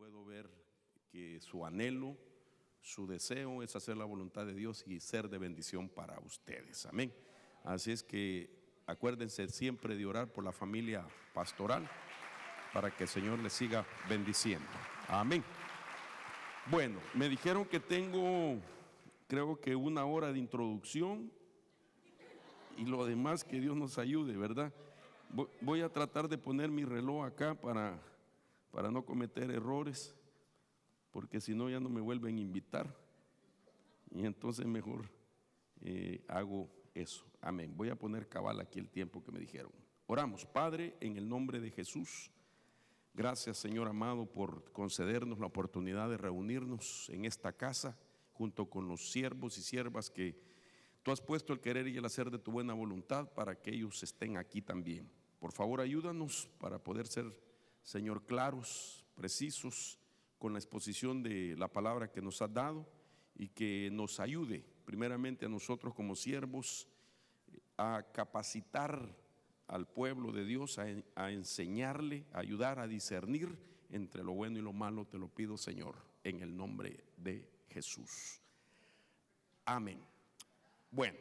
puedo ver que su anhelo, su deseo es hacer la voluntad de Dios y ser de bendición para ustedes. Amén. Así es que acuérdense siempre de orar por la familia pastoral para que el Señor les siga bendiciendo. Amén. Bueno, me dijeron que tengo, creo que 1 hora de introducción y lo demás que Dios nos ayude, ¿verdad? Voy a tratar de poner mi reloj acá para no cometer errores, porque si no ya no me vuelven a invitar y entonces mejor hago eso. Amén. Voy a poner cabal aquí el tiempo que me dijeron. Oramos. Padre, en el nombre de Jesús, gracias, Señor amado, por concedernos la oportunidad de reunirnos en esta casa junto con los siervos y siervas que tú has puesto el querer y el hacer de tu buena voluntad para que ellos estén aquí también. Por favor, ayúdanos para poder ser, Señor, claros, precisos con la exposición de la palabra que nos has dado, y que nos ayude primeramente a nosotros como siervos a capacitar al pueblo de Dios, a enseñarle, a ayudar a discernir entre lo bueno y lo malo. Te lo pido, Señor, en el nombre de Jesús. Amén. Bueno,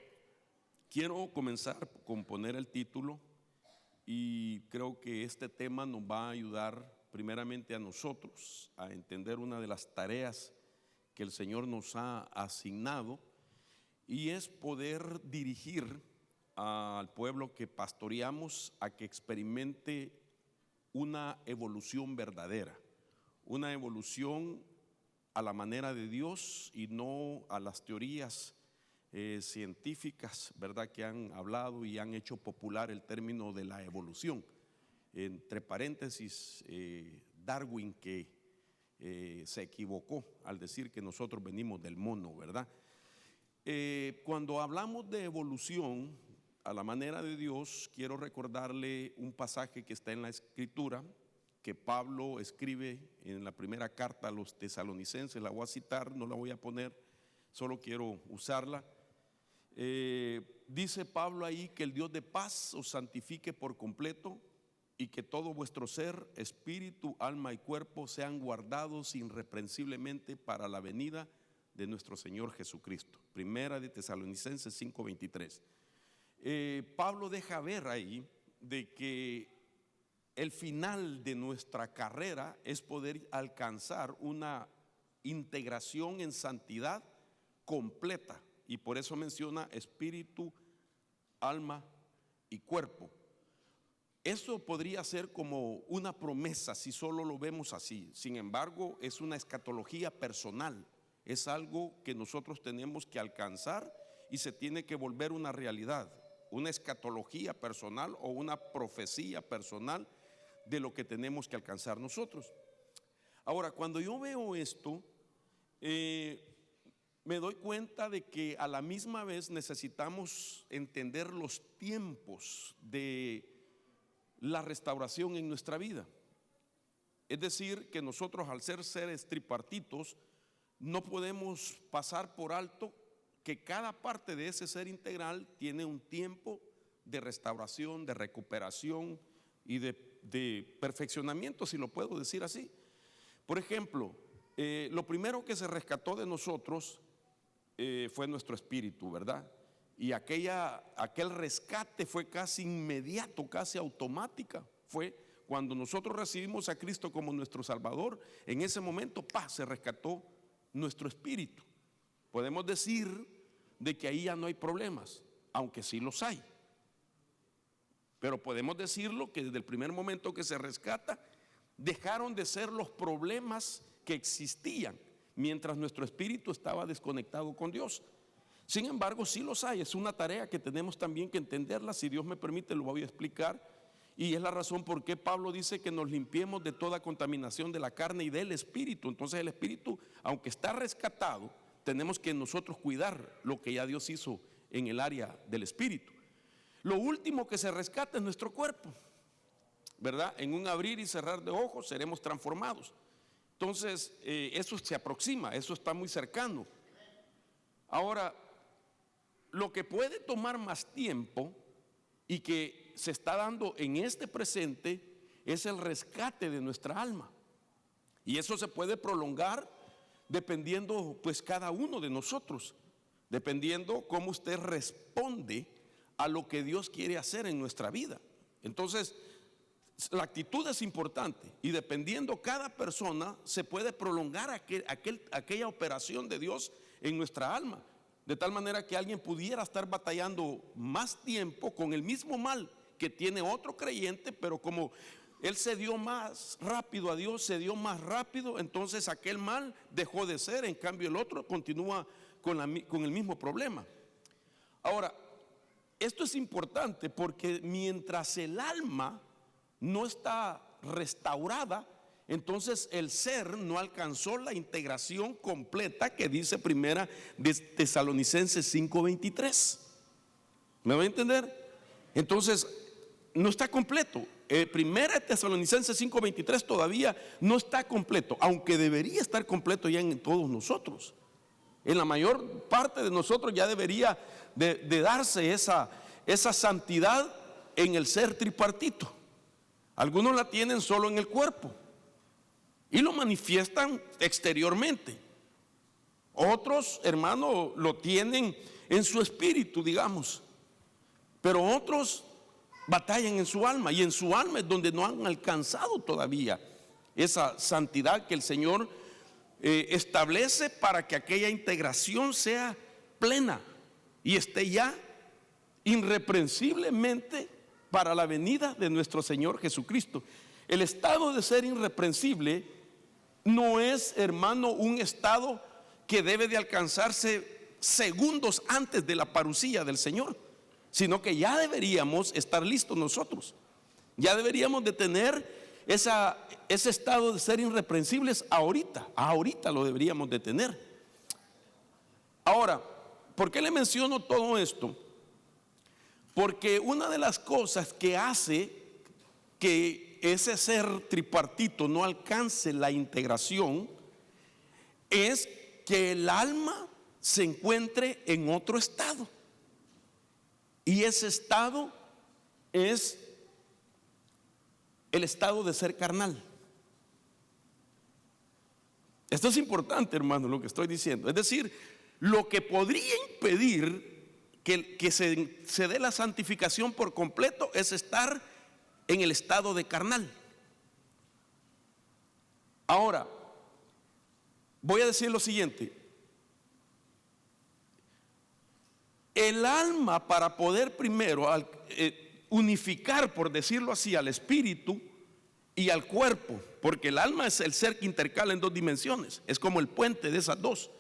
quiero comenzar con poner el título, y creo que este tema nos va a ayudar primeramente a nosotros a entender una de las tareas que el Señor nos ha asignado, y es poder dirigir al pueblo que pastoreamos a que experimente una evolución verdadera, una evolución a la manera de Dios y no a las teorías científicas, ¿verdad?, que han hablado y han hecho popular el término de la evolución. Entre paréntesis, Darwin, que se equivocó al decir que nosotros venimos del mono, ¿verdad? Cuando hablamos de evolución a la manera de Dios, quiero recordarle un pasaje que está en la Escritura, que Pablo escribe en la primera carta a los tesalonicenses. La voy a citar, no la voy a poner, solo quiero usarla. Dice Pablo ahí que el Dios de paz os santifique por completo, y que todo vuestro ser, espíritu, alma y cuerpo sean guardados irreprensiblemente para la venida de nuestro Señor Jesucristo. Primera de Tesalonicenses 5:23. Pablo deja ver ahí de que el final de nuestra carrera es poder alcanzar una integración en santidad completa, y por eso menciona espíritu, alma y cuerpo. Eso podría ser como una promesa si solo lo vemos así. Sin embargo, es una escatología personal, es algo que nosotros tenemos que alcanzar y se tiene que volver una realidad, una escatología personal o una profecía personal de lo que tenemos que alcanzar nosotros. Ahora, cuando yo veo esto, me doy cuenta de que a la misma vez necesitamos entender los tiempos de la restauración en nuestra vida. Es decir, que nosotros, al ser seres tripartitos, no podemos pasar por alto que cada parte de ese ser integral tiene un tiempo de restauración, de recuperación y de perfeccionamiento, si lo puedo decir así. Por ejemplo, lo primero que se rescató de nosotros fue nuestro espíritu, ¿verdad? Y aquel rescate fue casi inmediato, casi automática. Fue cuando nosotros recibimos a Cristo como nuestro Salvador. En ese momento, se rescató nuestro espíritu. Podemos decir de que ahí ya no hay problemas, aunque sí los hay. Pero podemos decirlo que desde el primer momento que se rescata, dejaron de ser los problemas que existían mientras nuestro espíritu estaba desconectado con Dios. Sin embargo, sí los hay. Es una tarea que tenemos también que entenderla. Si Dios me permite, lo voy a explicar, y es la razón por qué Pablo dice que nos limpiemos de toda contaminación de la carne y del espíritu. Entonces el espíritu, aunque está rescatado, tenemos que nosotros cuidar lo que ya Dios hizo en el área del espíritu. Lo último que se rescata es nuestro cuerpo, ¿verdad? En un abrir y cerrar de ojos seremos transformados. Entonces eso se aproxima, eso está muy cercano. Ahora, lo que puede tomar más tiempo y que se está dando en este presente es el rescate de nuestra alma. Y eso se puede prolongar dependiendo pues cada uno de nosotros, dependiendo cómo usted responde a lo que Dios quiere hacer en nuestra vida. Entonces, la actitud es importante y dependiendo cada persona se puede prolongar aquella operación de Dios en nuestra alma, de tal manera que alguien pudiera estar batallando más tiempo con el mismo mal que tiene otro creyente, pero como él se dio más rápido a Dios, se dio más rápido, entonces aquel mal dejó de ser, en cambio el otro continúa con el mismo problema. Ahora, esto es importante porque mientras el alma no está restaurada, entonces el ser no alcanzó la integración completa que dice primera de Tesalonicenses 5:23. ¿Me va a entender? Entonces no está completo. Primera de Tesalonicenses 5:23 todavía no está completo, aunque debería estar completo ya en todos nosotros. En la mayor parte de nosotros ya debería de darse esa santidad en el ser tripartito. Algunos la tienen solo en el cuerpo y lo manifiestan exteriormente. Otros, hermanos, lo tienen en su espíritu, digamos. Pero otros batallan en su alma, y en su alma es donde no han alcanzado todavía esa santidad que el Señor establece para que aquella integración sea plena y esté ya irreprensiblemente para la venida de nuestro Señor Jesucristo. El estado de ser irreprensible no es, hermano, un estado que debe de alcanzarse segundos antes de la parucía del Señor, sino que ya deberíamos estar listos nosotros. Ya deberíamos de tener ese estado de ser irreprensibles ahorita lo deberíamos de tener. Ahora, ¿por qué le menciono todo esto? Porque una de las cosas que hace que ese ser tripartito no alcance la integración es que el alma se encuentre en otro estado. Y ese estado es el estado de ser carnal. Esto es importante, hermano, lo que estoy diciendo. Es decir, lo que podría impedir que se dé la santificación por completo es estar en el estado de carnal. Ahora, voy a decir lo siguiente. El alma, para poder primero unificar, por decirlo así, al espíritu y al cuerpo, porque el alma es el ser que intercala en dos dimensiones, es como el puente de esas dos.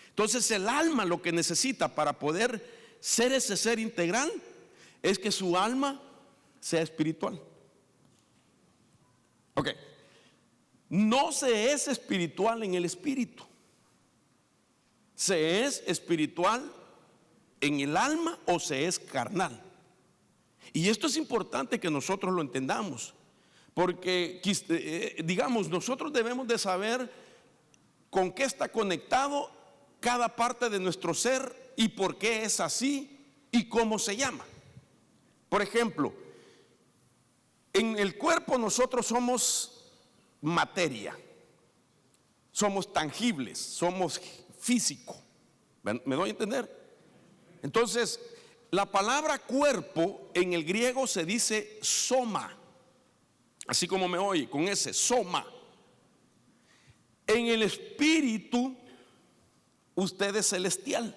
Entonces el alma lo que necesita para poder ser ese ser integral es que su alma sea espiritual. Ok, no se es espiritual en el espíritu, se es espiritual en el alma o se es carnal. Y esto es importante que nosotros lo entendamos, porque digamos, nosotros debemos de saber con qué está conectado cada parte de nuestro ser y por qué es así y cómo se llama. Por ejemplo, en el cuerpo nosotros somos materia, somos tangibles, somos físico. ¿Me doy a entender? Entonces, la palabra cuerpo en el griego se dice soma, así como me oye, con ese, soma. En el espíritu, usted es celestial.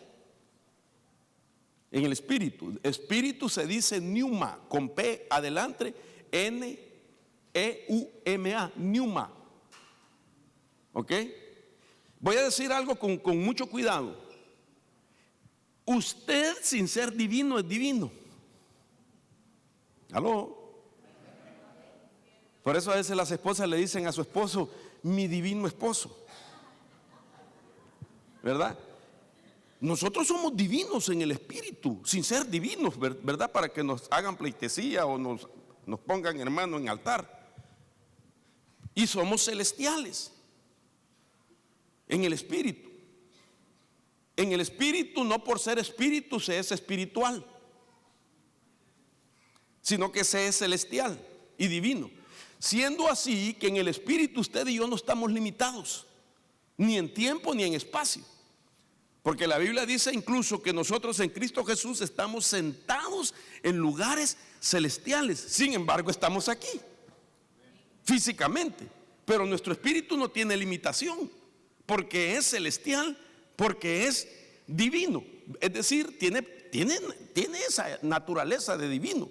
En el espíritu se dice pneuma, con P adelante, N-E-U-M-A, pneuma. ¿Ok? Voy a decir algo con mucho cuidado. Usted, sin ser divino, es divino. ¿Aló? Por eso a veces las esposas le dicen a su esposo, mi divino esposo. ¿Verdad? Nosotros somos divinos en el espíritu, sin ser divinos, ¿verdad? Para que nos hagan pleitesía o nos pongan, hermano, en altar. Y somos celestiales en el espíritu. En el espíritu, no por ser espíritu se es espiritual, sino que se es celestial y divino. Siendo así que en el espíritu usted y yo no estamos limitados, ni en tiempo ni en espacio. Porque la Biblia dice incluso que nosotros en Cristo Jesús estamos sentados en lugares celestiales. Sin embargo, estamos aquí, físicamente. Pero nuestro espíritu no tiene limitación, porque es celestial, porque es divino. Es decir, tiene esa naturaleza de divino.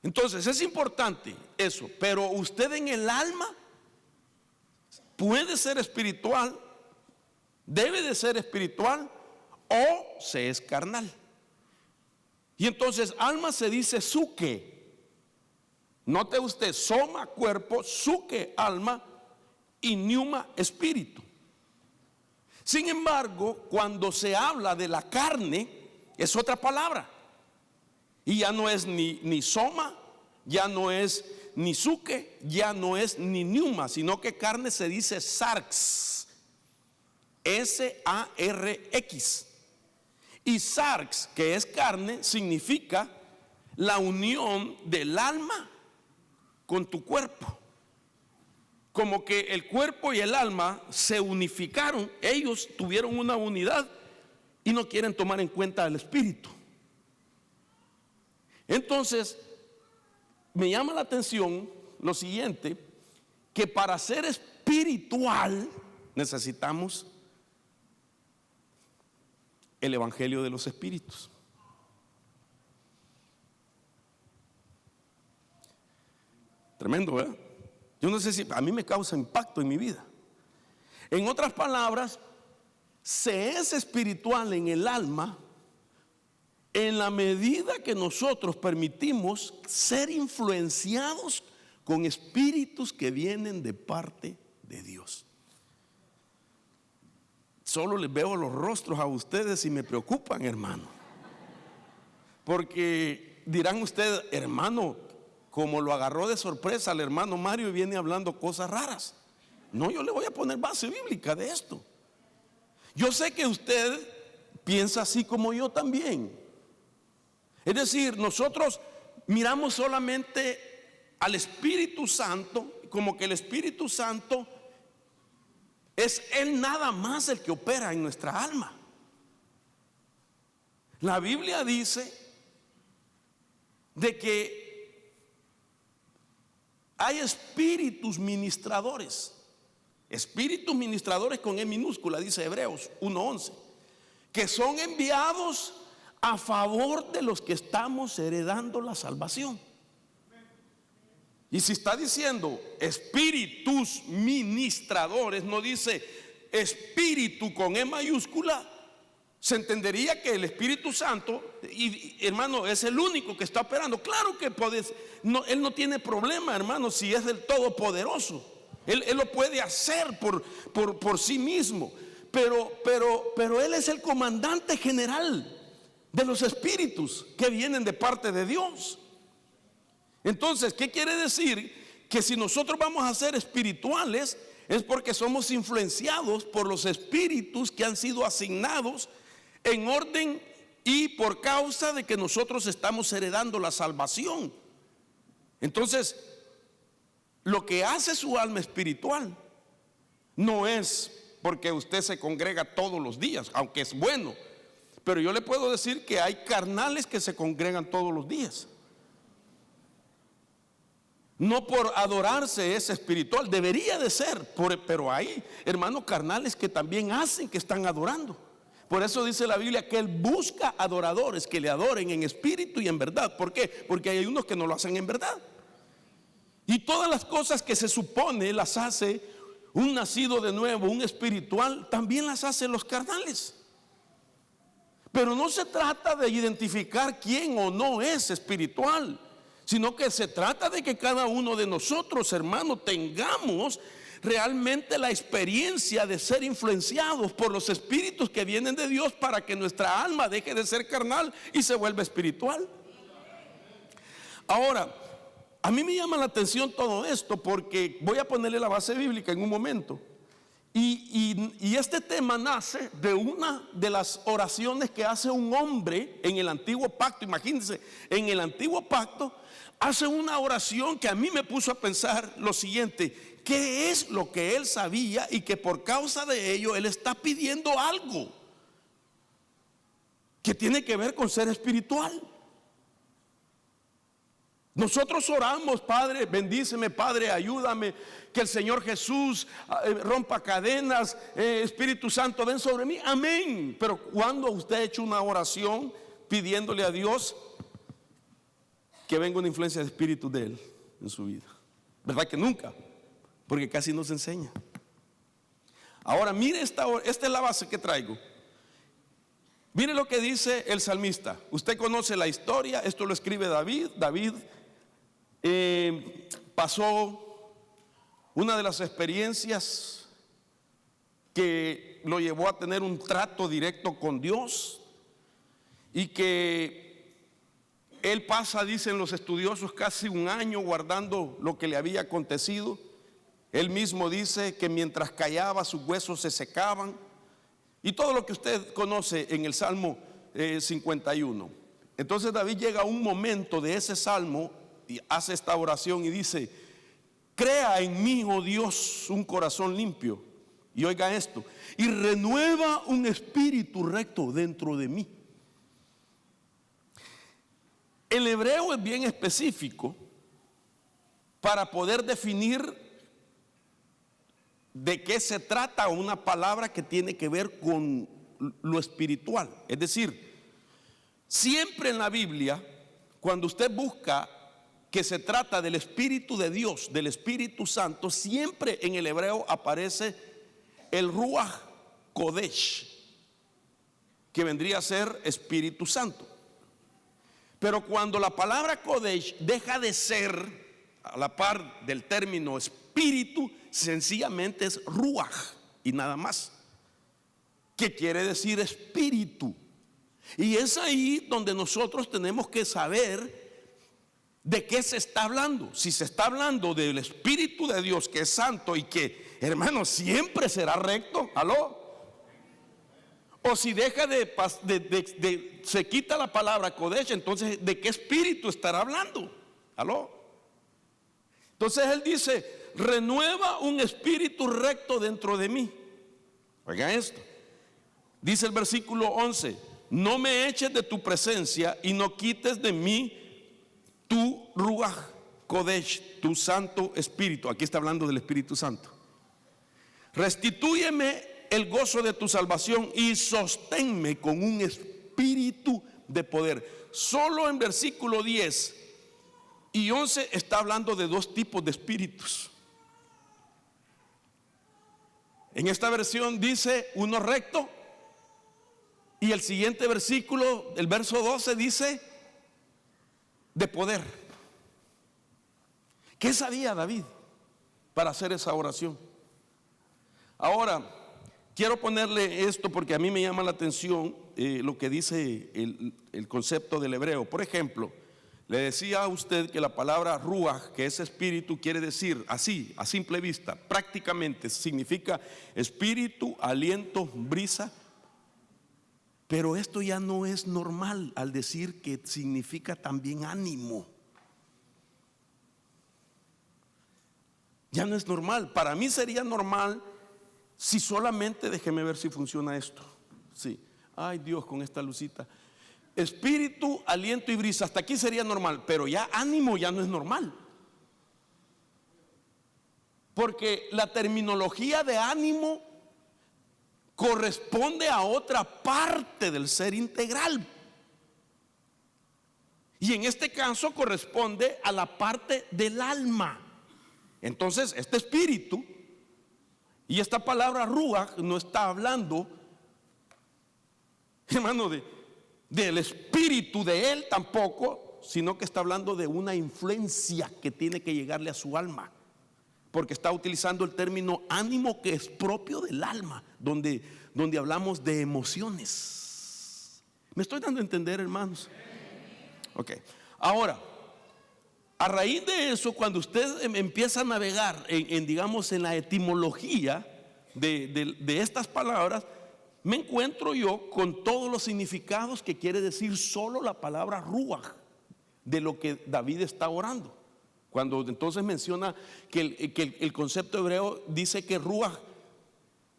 Entonces es importante eso. Pero usted en el alma puede ser espiritual, debe de ser espiritual, o se es carnal. Y entonces alma se dice suke. Note usted, soma cuerpo, suke alma y pneuma espíritu. Sin embargo, cuando se habla de la carne, es otra palabra. Y ya no es ni soma, ya no es ni suke, ya no es ni pneuma, sino que carne se dice sarx. S-A-R-X. Y sarx, que es carne, significa la unión del alma con tu cuerpo. Como que el cuerpo y el alma se unificaron, ellos tuvieron una unidad y no quieren tomar en cuenta el espíritu. Entonces, me llama la atención lo siguiente, que para ser espiritual necesitamos el evangelio de los espíritus. Tremendo, ¿verdad? Yo no sé si a mí me causa impacto en mi vida. En otras palabras, se es espiritual en el alma en la medida que nosotros permitimos ser influenciados con espíritus que vienen de parte de Dios. Solo les veo los rostros a ustedes y me preocupan, hermano. Porque dirán ustedes, hermano, como lo agarró de sorpresa al hermano Mario y viene hablando cosas raras. No, yo le voy a poner base bíblica de esto. Yo sé que usted piensa así como yo también. Es decir, nosotros miramos solamente al Espíritu Santo, como que el Espíritu Santo es Él nada más el que opera en nuestra alma. La Biblia dice de que hay espíritus ministradores con E minúscula, dice Hebreos 1:11, que son enviados a favor de los que estamos heredando la salvación. Y si está diciendo espíritus ministradores, no dice espíritu con E mayúscula, se entendería que el Espíritu Santo, y hermano, es el único que está operando. Claro que Él no tiene problema, hermano, si es del Todopoderoso. Él lo puede hacer por sí mismo. Pero Él es el comandante general de los espíritus que vienen de parte de Dios. Entonces, ¿qué quiere decir? Que si nosotros vamos a ser espirituales, es porque somos influenciados por los espíritus que han sido asignados en orden y por causa de que nosotros estamos heredando la salvación. Entonces, lo que hace su alma espiritual no es porque usted se congrega todos los días, aunque es bueno. Pero yo le puedo decir que hay carnales que se congregan todos los días. No por adorarse es espiritual, debería de ser, pero hay hermanos carnales que también hacen que están adorando. Por eso dice la Biblia que Él busca adoradores que le adoren en espíritu y en verdad. ¿Por qué? Porque hay unos que no lo hacen en verdad. Y todas las cosas que se supone las hace un nacido de nuevo, un espiritual, también las hacen los carnales. Pero no se trata de identificar quién o no es espiritual, sino que se trata de que cada uno de nosotros, hermanos, tengamos realmente la experiencia de ser influenciados por los espíritus que vienen de Dios, para que nuestra alma deje de ser carnal y se vuelva espiritual. Ahora, a mí me llama la atención todo esto, porque voy a ponerle la base bíblica en un momento. Y este tema nace de una de las oraciones que hace un hombre en el antiguo pacto. Imagínense, en el antiguo pacto hace una oración que a mí me puso a pensar lo siguiente: ¿qué es lo que él sabía y que por causa de ello él está pidiendo algo que tiene que ver con ser espiritual? Nosotros oramos: Padre, bendíceme, Padre, ayúdame, que el Señor Jesús rompa cadenas, Espíritu Santo, ven sobre mí, amén. Pero ¿cuándo usted ha hecho una oración pidiéndole a Dios que venga una influencia de Espíritu de Él en su vida? ¿Verdad que nunca? Porque casi no se enseña. Ahora mire, esta es la base que traigo. Mire lo que dice el salmista. Usted conoce la historia, esto lo escribe David. David pasó una de las experiencias que lo llevó a tener un trato directo con Dios, y que él pasa, dicen los estudiosos, casi un año guardando lo que le había acontecido. Él mismo dice que mientras callaba sus huesos se secaban, y todo lo que usted conoce en el Salmo 51. Entonces David llega a un momento de ese salmo y hace esta oración y dice: crea en mí, oh Dios, un corazón limpio. Y oiga esto: y renueva un espíritu recto dentro de mí. El hebreo es bien específico para poder definir de qué se trata una palabra que tiene que ver con lo espiritual. Es decir, siempre en la Biblia, cuando usted busca que se trata del Espíritu de Dios, del Espíritu Santo, siempre en el hebreo aparece el Ruach Kodesh, que vendría a ser Espíritu Santo. Pero cuando la palabra Kodesh deja de ser a la par del término espíritu, sencillamente es Ruach y nada más, que quiere decir espíritu. Y es ahí donde nosotros tenemos que saber de qué se está hablando. Si se está hablando del Espíritu de Dios, que es santo y que, hermano, siempre será recto, ¿aló? O si deja se quita la palabra Kodesh, entonces ¿de qué espíritu estará hablando? ¿Aló? Entonces él dice: renueva un espíritu recto dentro de mí. Oiga esto, dice el versículo 11: no me eches de tu presencia y no quites de mí tu Ruach Kodesh, tu Santo Espíritu. Aquí está hablando del Espíritu Santo. Restitúyeme el gozo de tu salvación y sosténme con un espíritu de poder. Solo en versículo 10 y 11 está hablando de dos tipos de espíritus. En esta versión dice uno recto, y el siguiente versículo, el verso 12, dice de poder. ¿Qué sabía David para hacer esa oración? Ahora, quiero ponerle esto porque a mí me llama la atención lo que dice el concepto del hebreo. Por ejemplo, le decía a usted que la palabra ruach, que es espíritu, quiere decir así, a simple vista, prácticamente significa espíritu, aliento, brisa. Pero esto ya no es normal al decir que significa también ánimo. Ya no es normal. Para mí sería normal si solamente, déjeme ver si funciona esto. Sí. Ay, Dios, con esta lucita. Espíritu, aliento y brisa, hasta aquí sería normal, pero ya ánimo ya no es normal. Porque la terminología de ánimo corresponde a otra parte del ser integral. Y en este caso corresponde a la parte del alma. Entonces, este espíritu y esta palabra ruach no está hablando, hermano, del espíritu de él tampoco, sino que está hablando de una influencia que tiene que llegarle a su alma, porque está utilizando el término ánimo, que es propio del alma, donde hablamos de emociones. ¿Me estoy dando a entender, hermanos? Ok. Ahora, a raíz de eso, cuando usted empieza a navegar digamos, en la etimología de estas palabras, me encuentro yo con todos los significados que quiere decir solo la palabra ruach, de lo que David está orando. Cuando entonces menciona que el concepto hebreo dice que ruach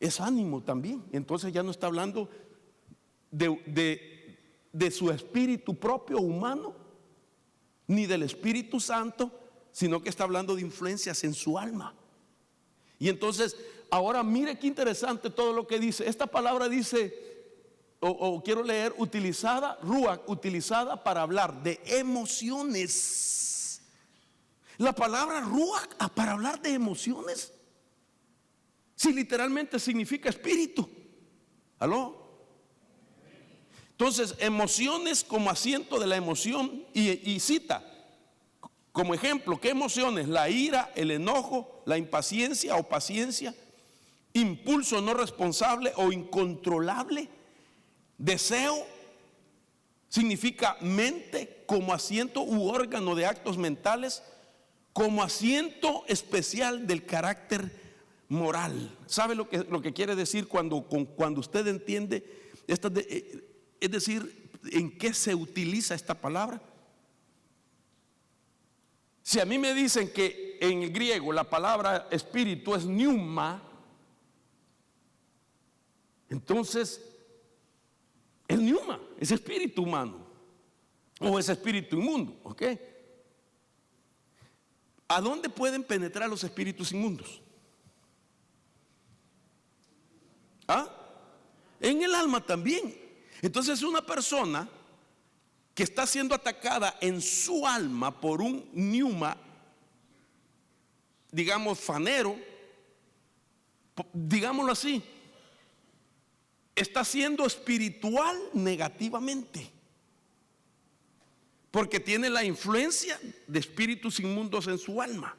es ánimo también, entonces ya no está hablando de su espíritu propio humano, ni del Espíritu Santo, sino que está hablando de influencias en su alma. Y entonces, ahora mire qué interesante todo lo que dice. Esta palabra dice, o quiero leer, utilizada, ruach, utilizada para hablar de emociones. La palabra ruach para hablar de emociones, si literalmente significa espíritu. ¿Aló? Entonces, emociones como asiento de la emoción, y cita como ejemplo, ¿qué emociones? La ira, el enojo, la impaciencia o paciencia, impulso no responsable o incontrolable, deseo, significa mente como asiento u órgano de actos mentales, como asiento especial del carácter moral. ¿Sabe lo que quiere decir cuando usted entiende esta es decir, en qué se utiliza esta palabra? Si a mí me dicen que en el griego la palabra espíritu es pneuma, entonces el pneuma es espíritu humano o es espíritu inmundo, ¿ok? ¿A dónde pueden penetrar los espíritus inmundos? ¿Ah? En el alma también. Entonces una persona que está siendo atacada en su alma por un pneuma, digamos fanero, digámoslo así, está siendo espiritual negativamente, porque tiene la influencia de espíritus inmundos en su alma.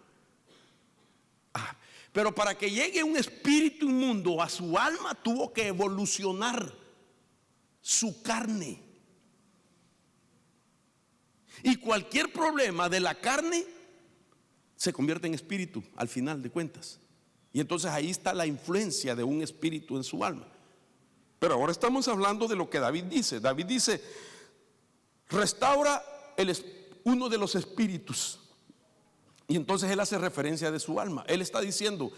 Pero para que llegue un espíritu inmundo a su alma, tuvo que evolucionar su carne. Y cualquier problema de la carne se convierte en espíritu al final de cuentas. Y entonces ahí está la influencia de un espíritu en su alma. Pero ahora estamos hablando de lo que David dice. David dice, restaura uno de los espíritus. Y entonces él hace referencia de su alma. Él está diciendo,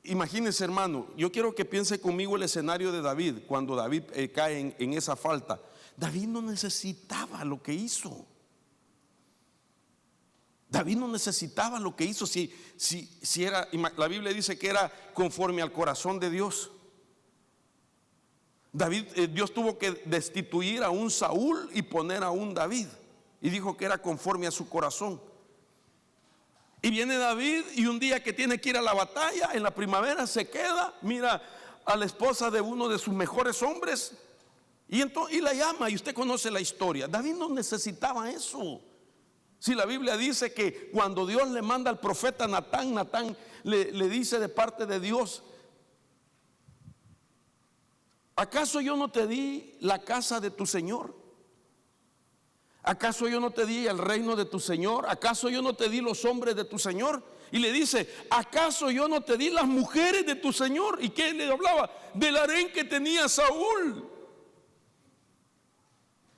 imagínense, hermano, yo quiero que piense conmigo el escenario de David, cuando David cae en esa falta. David no necesitaba lo que hizo. David no necesitaba lo que hizo si era, la Biblia dice que era conforme al corazón de Dios. Dios tuvo que destituir a un Saúl y poner a un David, y dijo que era conforme a su corazón. Y viene David, y un día que tiene que ir a la batalla, en la primavera se queda, mira a la esposa de uno de sus mejores hombres y la llama, y usted conoce la historia. David no necesitaba eso. Si la Biblia dice que cuando Dios le manda al profeta Natán, Natán le dice de parte de Dios, ¿acaso yo no te di la casa de tu Señor? ¿Acaso yo no te di el reino de tu Señor? ¿Acaso yo no te di los hombres de tu Señor? Y le dice, ¿acaso yo no te di las mujeres de tu Señor? ¿Y qué le hablaba? Del harén que tenía Saúl,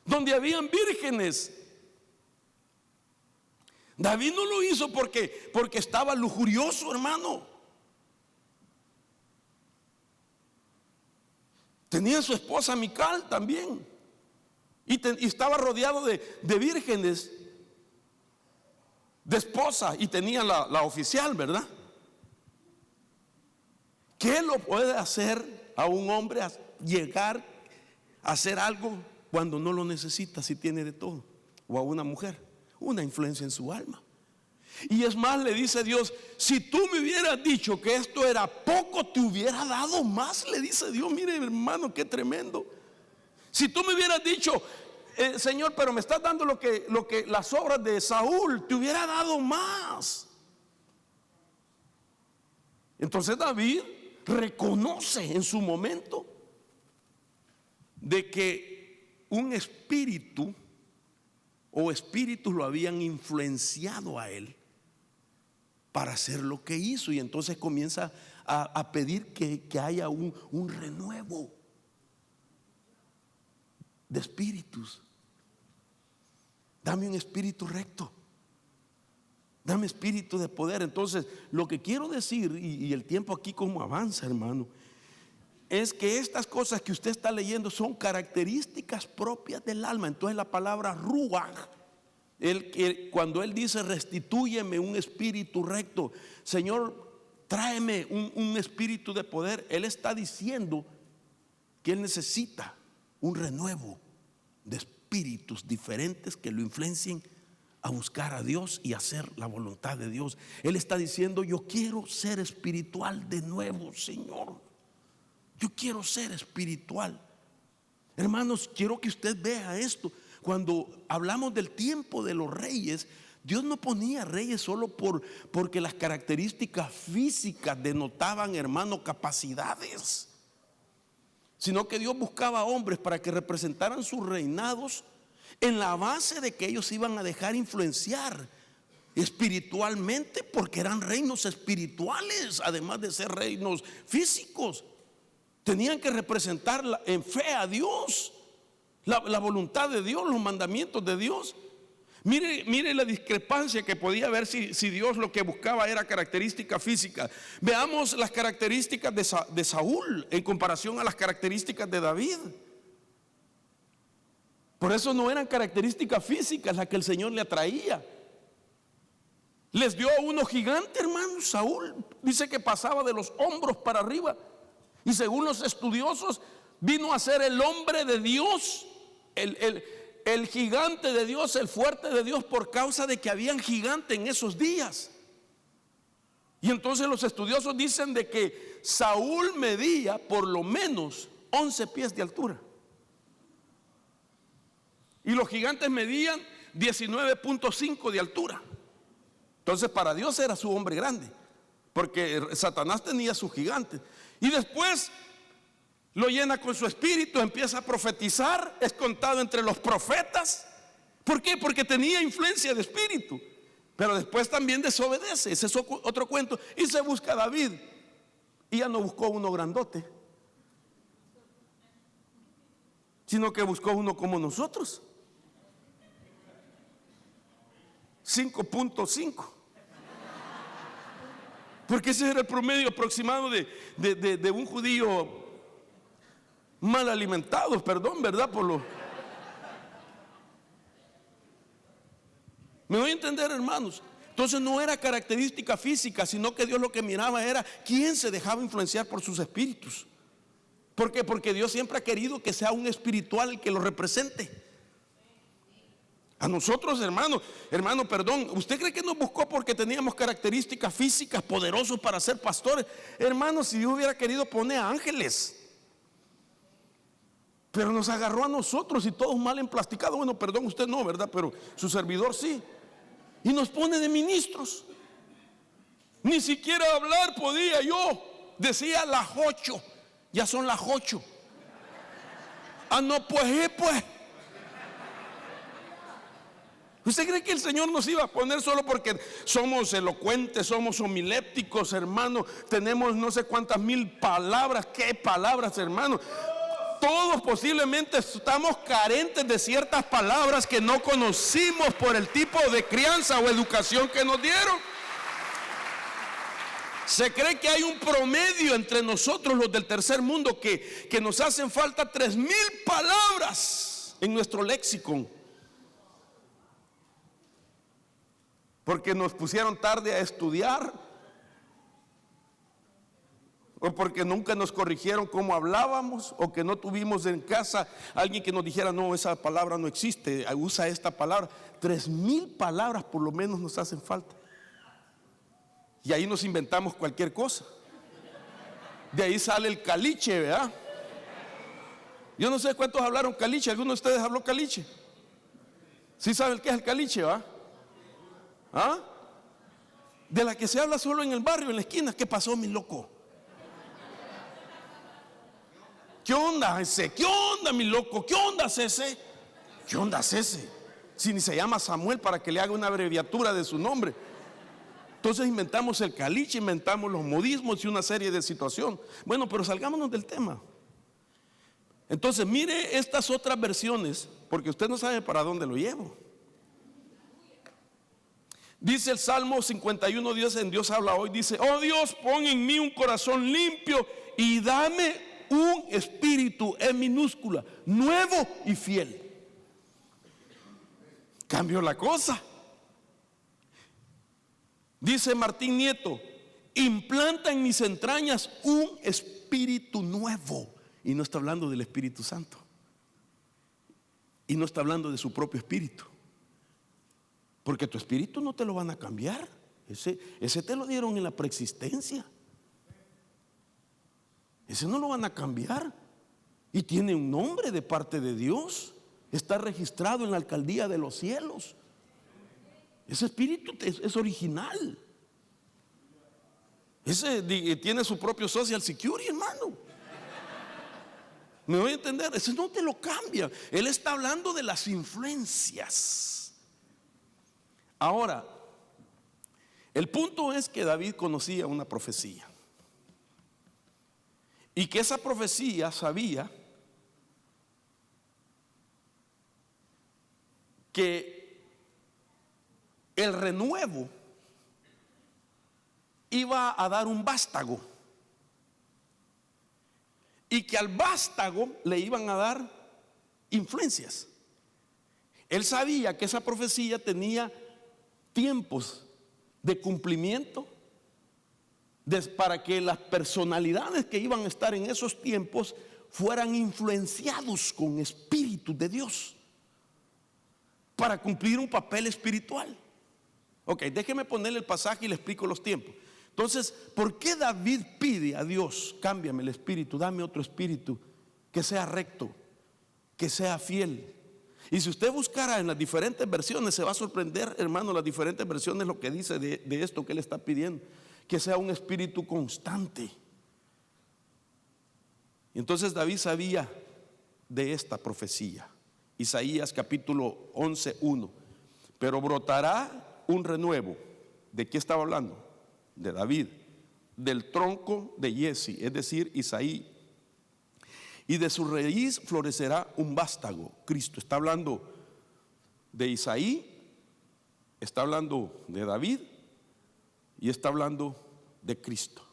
donde habían vírgenes. David no lo hizo porque estaba lujurioso, hermano. Tenía a su esposa Mical también, y estaba rodeado de vírgenes, de esposa, y tenía la oficial, ¿verdad? ¿Qué lo puede hacer a un hombre a llegar a hacer algo cuando no lo necesita, si tiene de todo? O a una mujer, una influencia en su alma. Y es más, le dice Dios, si tú me hubieras dicho que esto era poco, te hubiera dado más, le dice Dios. Mire, hermano, qué tremendo. Si tú me hubieras dicho, Señor, pero me estás dando lo que las obras de Saúl, te hubiera dado más. Entonces David reconoce en su momento de que un espíritu o espíritus lo habían influenciado a él para hacer lo que hizo, y entonces comienza a pedir que haya un renuevo de espíritus. Dame un espíritu recto, dame espíritu de poder. Entonces, lo que quiero decir, y el tiempo aquí como avanza, hermano, es que estas cosas que usted está leyendo son características propias del alma. Entonces la palabra ruach, cuando él dice restitúyeme un espíritu recto, Señor, tráeme un espíritu de poder, él está diciendo que él necesita un renuevo de espíritus diferentes que lo influencien a buscar a Dios y hacer la voluntad de Dios. Él está diciendo: yo quiero ser espiritual de nuevo, Señor. Yo quiero ser espiritual. Hermanos, quiero que usted vea esto. Cuando hablamos del tiempo de los reyes, Dios no ponía reyes solo porque las características físicas denotaban, hermano, capacidades, sino que Dios buscaba hombres para que representaran sus reinados en la base de que ellos iban a dejar influenciar espiritualmente, porque eran reinos espirituales, además de ser reinos físicos. Tenían que representar en fe a Dios, la voluntad de Dios, los mandamientos de Dios. Mire la discrepancia que podía haber si Dios lo que buscaba era característica física. Veamos las características de Saúl en comparación a las características de David. Por eso no eran características físicas las que el Señor le atraía. Les dio a uno gigante, hermano. Saúl dice que pasaba de los hombros para arriba, y según los estudiosos vino a ser el hombre de Dios, el gigante de Dios, el fuerte de Dios, por causa de que habían gigantes en esos días. Y entonces los estudiosos dicen de que Saúl medía por lo menos 11 pies de altura, y los gigantes medían 19.5 de altura. Entonces para Dios era su hombre grande, porque Satanás tenía sus gigantes. Y después lo llena con su espíritu, empieza a profetizar, es contado entre los profetas. ¿Por qué? Porque tenía influencia de espíritu. Pero después también desobedece, ese es otro cuento. Y se busca a David, y ya no buscó uno grandote, sino que buscó uno como nosotros, 5.5. Porque ese era el promedio aproximado de un judío mal alimentado, perdón, ¿verdad? ¿Me doy a entender, hermanos? Entonces no era característica física, sino que Dios lo que miraba era quién se dejaba influenciar por sus espíritus. ¿Por qué? Porque Dios siempre ha querido que sea un espiritual el que lo represente. A nosotros, hermano, perdón, ¿usted cree que nos buscó porque teníamos características físicas poderosos para ser pastores? Hermano, si Dios hubiera querido poner ángeles, pero nos agarró a nosotros y todos mal emplasticados. Bueno, perdón, usted no, ¿verdad? Pero su servidor sí. Y nos pone de ministros. Ni siquiera hablar podía yo. Decía las 8, ya son las 8. Ah, no, pues. ¿Usted cree que el Señor nos iba a poner solo porque somos elocuentes, somos homilépticos, hermano? Tenemos no sé cuántas mil palabras. ¿Qué palabras, hermano? Todos posiblemente estamos carentes de ciertas palabras que no conocimos por el tipo de crianza o educación que nos dieron. Se cree que hay un promedio entre nosotros, los del tercer mundo, que nos hacen falta 3,000 palabras en nuestro léxico, porque nos pusieron tarde a estudiar, o porque nunca nos corrigieron cómo hablábamos, o que no tuvimos en casa alguien que nos dijera: no, esa palabra no existe, usa esta palabra. 3,000 palabras por lo menos nos hacen falta. Y ahí nos inventamos cualquier cosa. De ahí sale el caliche, ¿verdad? Yo no sé cuántos hablaron caliche. ¿Alguno de ustedes habló caliche? ¿Sí saben qué es el caliche, va? ¿Ah? De la que se habla solo en el barrio, en la esquina. ¿Qué pasó, mi loco? ¿Qué onda ese? ¿Qué onda, mi loco? ¿Qué onda ese? ¿Qué onda ese? Si ni se llama Samuel para que le haga una abreviatura de su nombre. Entonces inventamos el caliche, inventamos los modismos y una serie de situaciones. Bueno, pero salgámonos del tema. Entonces mire estas otras versiones, porque usted no sabe para dónde lo llevo. Dice el Salmo 51, Dios en Dios habla hoy, dice: oh Dios, pon en mí un corazón limpio y dame un espíritu, en minúscula, nuevo y fiel. Cambió la cosa. Dice Martín Nieto: implanta en mis entrañas un espíritu nuevo. Y no está hablando del Espíritu Santo. Y no está hablando de su propio espíritu. Porque tu espíritu no te lo van a cambiar. Ese te lo dieron en la preexistencia. Ese no lo van a cambiar. Y tiene un nombre de parte de Dios. Está registrado en la alcaldía de los cielos. Ese espíritu es original. Ese tiene su propio Social Security, hermano. ¿Me voy a entender? Ese no te lo cambia. Él está hablando de las influencias. Ahora, el punto es que David conocía una profecía. Y que esa profecía sabía que el renuevo iba a dar un vástago. Y que al vástago le iban a dar influencias. Él sabía que esa profecía tenía tiempos de cumplimiento para que las personalidades que iban a estar en esos tiempos fueran influenciados con espíritu de Dios para cumplir un papel espiritual. Ok, déjeme ponerle el pasaje y le explico los tiempos. Entonces, ¿por qué David pide a Dios: cámbiame el espíritu, dame otro espíritu que sea recto, que sea fiel? Y si usted buscara en las diferentes versiones, se va a sorprender, hermano, las diferentes versiones, lo que dice de esto que él está pidiendo: que sea un espíritu constante. Y entonces David sabía de esta profecía. Isaías capítulo 11:1. Pero brotará un renuevo. ¿De qué estaba hablando? De David. Del tronco de Jesse, es decir, Isaí. Y de su raíz florecerá un vástago. Cristo. Está hablando de Isaí, está hablando de David y está hablando de Cristo.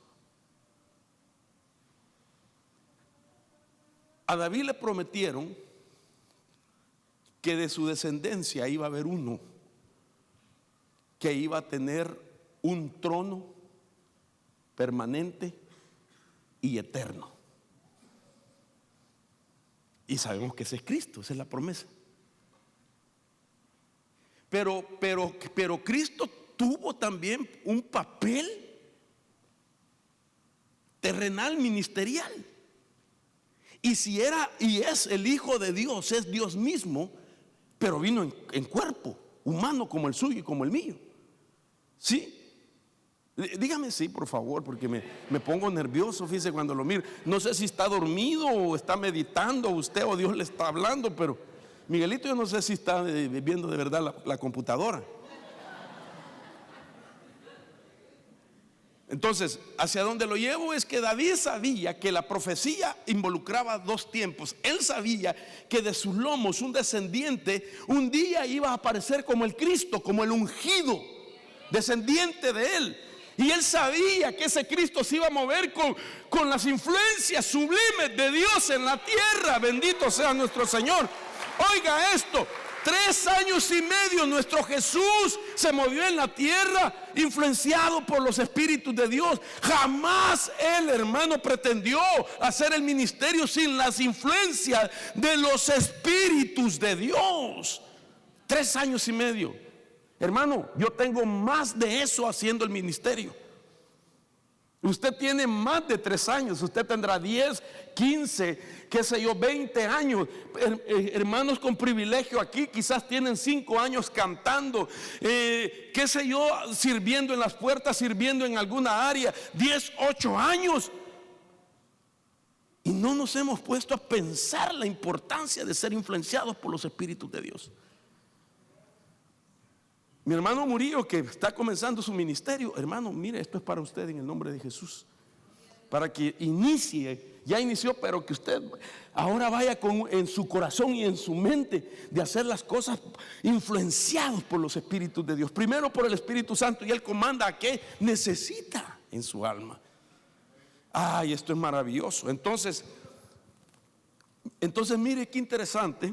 A David le prometieron que de su descendencia iba a haber uno que iba a tener un trono permanente y eterno. Y sabemos que ese es Cristo, esa es la promesa. Pero Cristo tuvo también un papel terrenal, ministerial. Y si era y es el Hijo de Dios, es Dios mismo, pero vino en cuerpo humano como el suyo y como el mío. ¿Sí? Dígame sí, por favor, porque me pongo nervioso, fíjese, cuando lo miro. No sé si está dormido o está meditando usted o Dios le está hablando, pero Miguelito, yo no sé si está viendo de verdad la computadora. Entonces, hacia donde lo llevo es que David sabía que la profecía involucraba dos tiempos. Él sabía que de sus lomos un descendiente un día iba a aparecer como el Cristo, como el ungido, descendiente de él. Y él sabía que ese Cristo se iba a mover con las influencias sublimes de Dios en la tierra. Bendito sea nuestro Señor. Oiga esto: 3 años y medio nuestro Jesús se movió en la tierra influenciado por los espíritus de Dios. Jamás él, hermano, pretendió hacer el ministerio sin las influencias de los espíritus de Dios. 3 años y medio. Hermano, yo tengo más de eso haciendo el ministerio. Usted tiene más de 3 años, usted tendrá 10, 15, qué sé yo, 20 años. Hermanos con privilegio aquí quizás tienen 5 años cantando, qué sé yo, sirviendo en las puertas, sirviendo en alguna área, 10, 8 años. Y no nos hemos puesto a pensar la importancia de ser influenciados por los espíritus de Dios. Mi hermano Murillo, que está comenzando su ministerio, hermano, mire, esto es para usted en el nombre de Jesús. Para que inicie, ya inició, pero que usted ahora vaya en su corazón y en su mente de hacer las cosas influenciados por los espíritus de Dios. Primero por el Espíritu Santo, y Él comanda a qué necesita en su alma. Ay, esto es maravilloso. Entonces mire qué interesante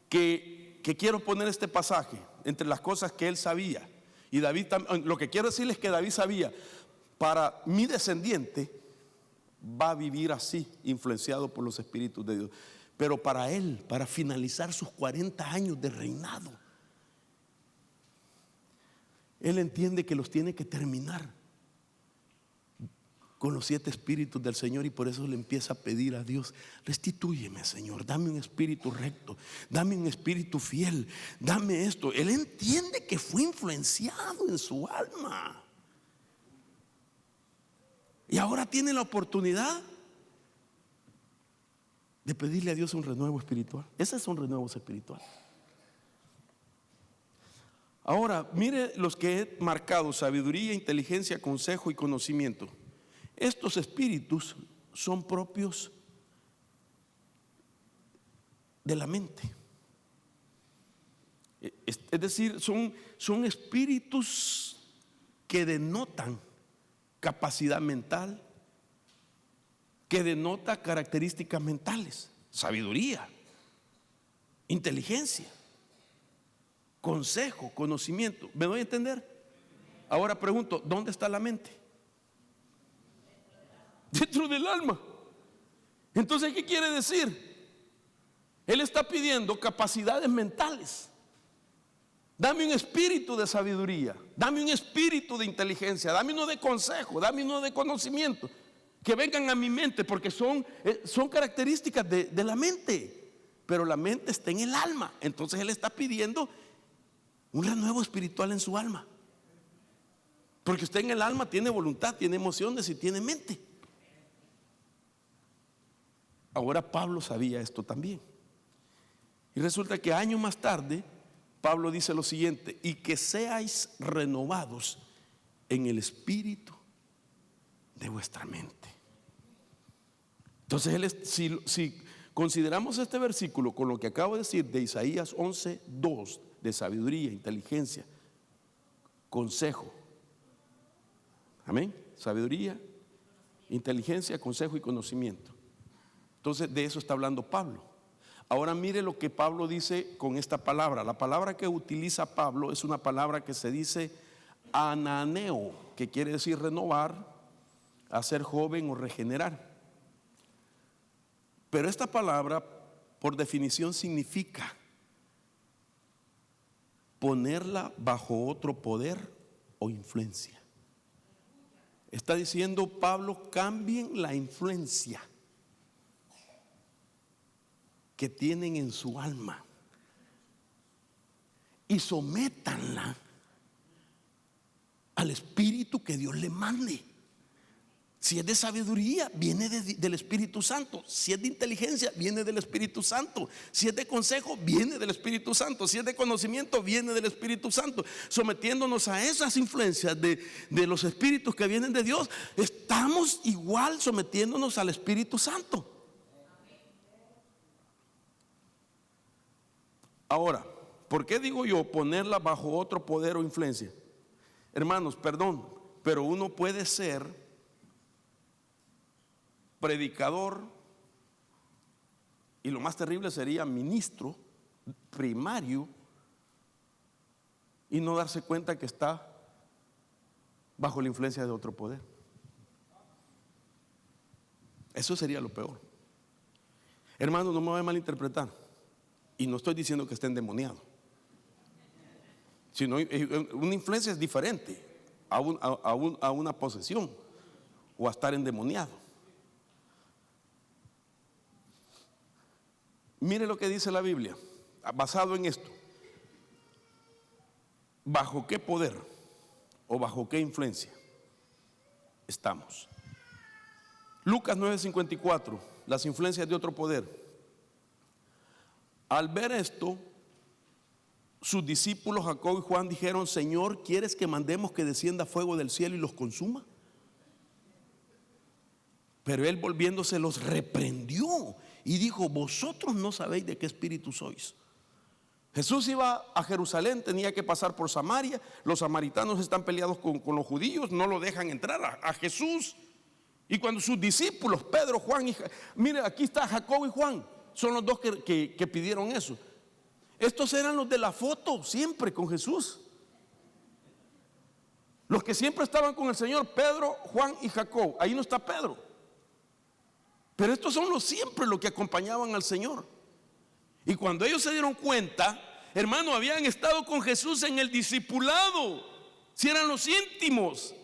que quiero poner este pasaje entre las cosas que él sabía. Y David también, lo que quiero decirles es que David sabía: para mi descendiente va a vivir así, influenciado por los espíritus de Dios. Pero para él, para finalizar sus 40 años de reinado, él entiende que los tiene que terminar con los 7 espíritus del Señor, y por eso le empieza a pedir a Dios: restitúyeme, Señor, dame un espíritu recto, dame un espíritu fiel, dame esto. Él entiende que fue influenciado en su alma, y ahora tiene la oportunidad de pedirle a Dios un renuevo espiritual. Ese es un renuevo espiritual. Ahora, mire los que he marcado: sabiduría, inteligencia, consejo y conocimiento. Estos espíritus son propios de la mente. Es decir, son espíritus que denotan capacidad mental, que denota características mentales: sabiduría, inteligencia, consejo, conocimiento. ¿Me doy a entender? Ahora pregunto: ¿dónde está la mente? Dentro del alma. Entonces, ¿qué quiere decir? Él está pidiendo capacidades mentales. Dame un espíritu de sabiduría, dame un espíritu de inteligencia, dame uno de consejo, dame uno de conocimiento, que vengan a mi mente, porque son características de la mente. Pero la mente está en el alma. Entonces él está pidiendo un renuevo espiritual en su alma, porque usted en el alma tiene voluntad, tiene emociones y tiene mente. Ahora Pablo sabía esto también, y resulta que años más tarde Pablo dice lo siguiente: y que seáis renovados en el espíritu de vuestra mente. Entonces si consideramos este versículo con lo que acabo de decir de Isaías 11:2, de sabiduría, inteligencia, consejo, amén, sabiduría, inteligencia, consejo y conocimiento. Entonces de eso está hablando Pablo. Ahora mire lo que Pablo dice con esta palabra. La palabra que utiliza Pablo es una palabra que se dice ananeo, que quiere decir renovar, hacer joven o regenerar. Pero esta palabra, por definición, significa ponerla bajo otro poder o influencia. Está diciendo Pablo: cambien la influencia que tienen en su alma y sométanla al espíritu que Dios le mande. Si es de sabiduría, viene del Espíritu Santo. Si es de inteligencia, viene del Espíritu Santo. Si es de consejo, viene del Espíritu Santo. Si es de conocimiento, viene del Espíritu Santo. Sometiéndonos a esas influencias de los espíritus que vienen de Dios, estamos igual sometiéndonos al Espíritu Santo. Ahora, ¿por qué digo yo ponerla bajo otro poder o influencia? Hermanos, perdón, pero uno puede ser predicador, y lo más terrible sería ministro primario, y no darse cuenta que está bajo la influencia de otro poder. Eso sería lo peor. Hermanos, no me voy a malinterpretar, y no estoy diciendo que esté endemoniado, sino una influencia es diferente a una posesión o a estar endemoniado. Mire lo que dice la Biblia basado en esto: ¿bajo qué poder o bajo qué influencia estamos? Lucas 9:54, las influencias de otro poder. Al ver esto, sus discípulos Jacobo y Juan dijeron: Señor, ¿quieres que mandemos que descienda fuego del cielo y los consuma? Pero él, volviéndose, los reprendió y dijo: vosotros no sabéis de qué espíritu sois. Jesús iba a Jerusalén, tenía que pasar por Samaria. Los samaritanos están peleados con los judíos, no lo dejan entrar a Jesús. Y cuando sus discípulos, Pedro, Juan, mire, aquí está Jacobo y Juan, son los dos que pidieron eso. Estos eran los de la foto siempre con Jesús, los que siempre estaban con el Señor: Pedro, Juan y Jacob. Ahí no está Pedro, pero estos son siempre los que acompañaban al Señor. Y cuando ellos se dieron cuenta, hermano, habían estado con Jesús en el discipulado, si eran los íntimos,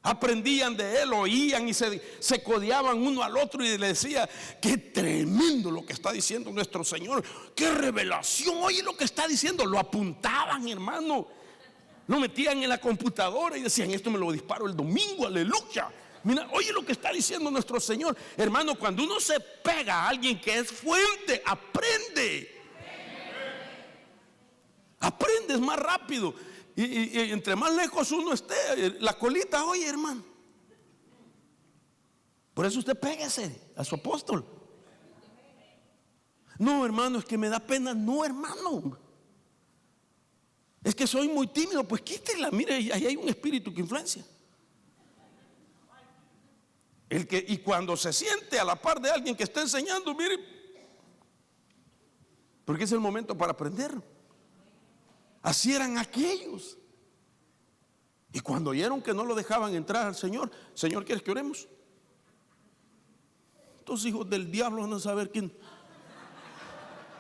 aprendían de él, oían y se codeaban uno al otro y le decía: qué tremendo lo que está diciendo nuestro Señor, qué revelación, oye lo que está diciendo. Lo apuntaban, hermano, lo metían en la computadora y decían: esto me lo disparo el domingo, aleluya. Mira, oye lo que está diciendo nuestro Señor. Hermano, cuando uno se pega a alguien que es fuente, aprendes más rápido. Y entre más lejos uno esté, la colita, oye, hermano. Por eso usted péguese a su apóstol. No, hermano, es que me da pena. No, hermano, es que soy muy tímido. Pues quítela, mire, ahí hay un espíritu que influencia. Y cuando se siente a la par de alguien que está enseñando, mire, porque es el momento para aprender. Así eran aquellos. Y cuando oyeron que no lo dejaban entrar al Señor: Señor, ¿quieres que oremos? Estos hijos del diablo van a saber quién.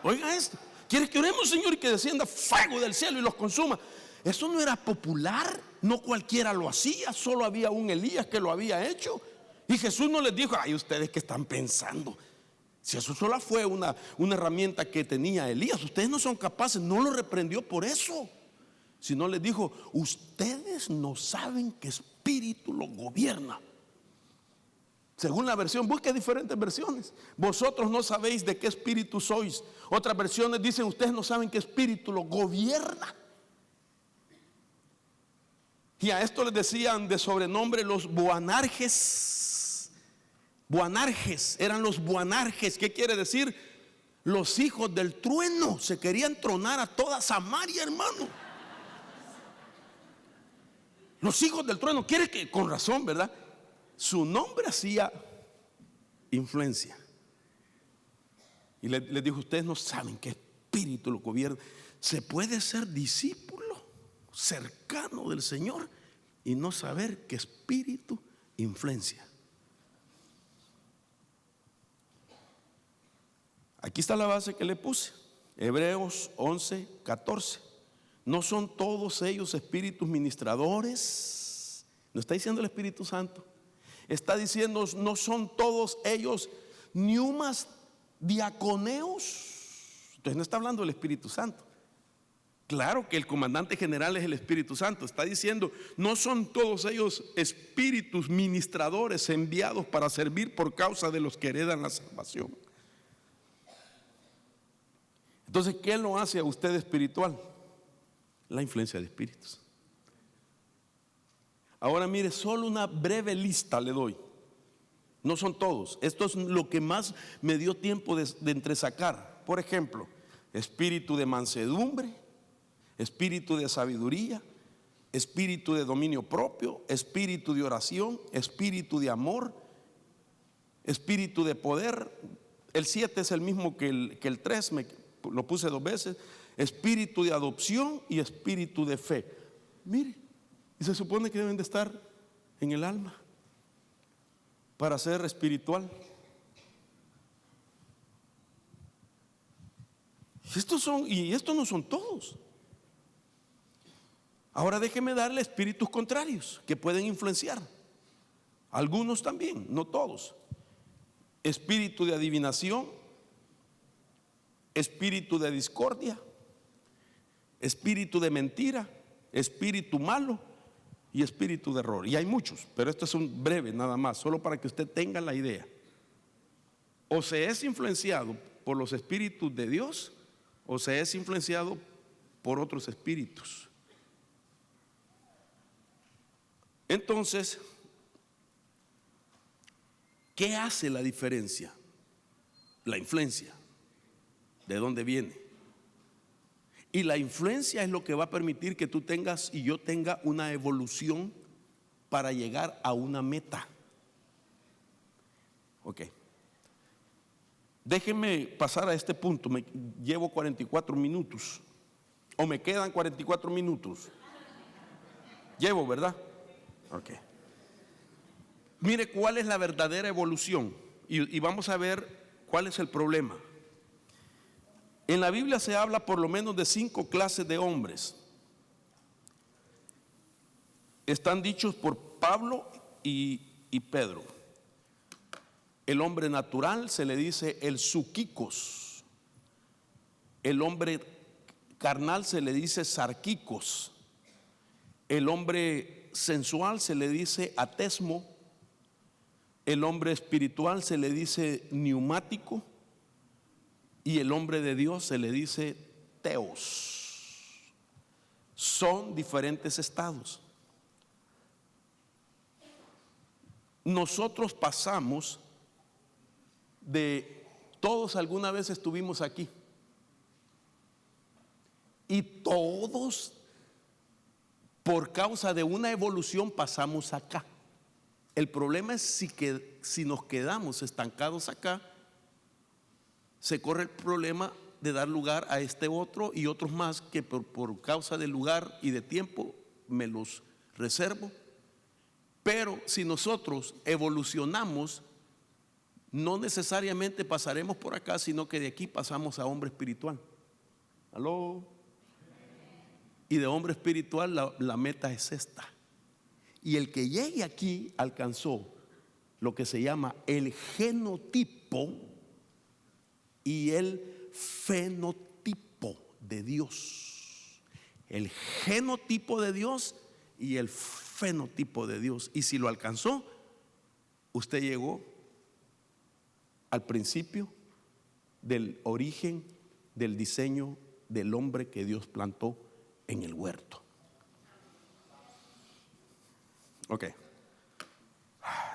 Oiga esto: ¿quieres que oremos, Señor, y que descienda fuego del cielo y los consuma? Eso no era popular, no cualquiera lo hacía, solo había un Elías que lo había hecho. Y Jesús no les dijo: ay, ustedes que están pensando, si eso solo fue una herramienta que tenía Elías, ustedes no son capaces. No lo reprendió por eso, sino les dijo: ustedes no saben qué espíritu los gobierna. Según la versión, busque diferentes versiones. Vosotros no sabéis de qué espíritu sois. Otras versiones dicen: ustedes no saben qué espíritu los gobierna. Y a esto les decían de sobrenombre los boanarjes. Boanarjes, eran los boanarjes. ¿Qué quiere decir? Los hijos del trueno. Se querían tronar a toda Samaria, hermano. Los hijos del trueno. Quiere que, con razón, ¿verdad? Su nombre hacía influencia. Y les dijo: ustedes no saben qué espíritu lo gobierna. Se puede ser discípulo cercano del Señor y no saber qué espíritu influencia. Aquí está la base que le puse: Hebreos 11:14. ¿No son todos ellos espíritus ministradores? No está diciendo el Espíritu Santo. Está diciendo: ¿no son todos ellos neumas diaconeos? Entonces no está hablando del Espíritu Santo. Claro que el comandante general es el Espíritu Santo. Está diciendo: ¿no son todos ellos espíritus ministradores enviados para servir por causa de los que heredan la salvación? Entonces, ¿qué lo hace a usted espiritual? La influencia de espíritus. Ahora mire, solo una breve lista le doy. No son todos. Esto es lo que más me dio tiempo de entresacar. Por ejemplo, espíritu de mansedumbre, espíritu de sabiduría, espíritu de dominio propio, espíritu de oración, espíritu de amor, espíritu de poder. El 7 es el mismo que el 3, lo puse 2 veces. Espíritu de adopción y espíritu de fe. Mire, y se supone que deben de estar en el alma para ser espiritual. Y estos no son todos. Ahora déjeme darle espíritus contrarios que pueden influenciar. Algunos también, no todos. Espíritu de adivinación, espíritu de discordia, espíritu de mentira, espíritu malo y espíritu de error. Y hay muchos, pero esto es un breve nada más, solo para que usted tenga la idea. O se es influenciado por los espíritus de Dios, o se es influenciado por otros espíritus. Entonces, ¿qué hace la diferencia? La influencia. ¿De dónde viene? Y la influencia es lo que va a permitir que tú tengas y yo tenga una evolución para llegar a una meta. Ok. Déjenme pasar a este punto. Me llevo 44 minutos. ¿O me quedan 44 minutos? Llevo, ¿verdad? Ok. Mire cuál es la verdadera evolución. Y vamos a ver cuál es el problema. En la Biblia se habla por lo menos de 5 clases de hombres. Están dichos por Pablo y Pedro. El hombre natural se le dice el psuquicos. El hombre carnal se le dice sarquicos. El hombre sensual se le dice atesmo. El hombre espiritual se le dice neumático. Y el hombre de Dios se le dice teos. Son diferentes estados. Nosotros pasamos de todos alguna vez estuvimos aquí. Y todos por causa de una evolución pasamos acá. El problema es si nos quedamos estancados acá, se corre el problema de dar lugar a este otro y otros más que por causa de lugar y de tiempo me los reservo. Pero si nosotros evolucionamos, no necesariamente pasaremos por acá, sino que de aquí pasamos a hombre espiritual. ¿Aló? Y de hombre espiritual la meta es esta. Y el que llegue aquí alcanzó lo que se llama el genotipo y el fenotipo de Dios. El genotipo de Dios y el fenotipo de Dios. Y si lo alcanzó, usted llegó al principio del origen del diseño del hombre que Dios plantó en el huerto. Ok.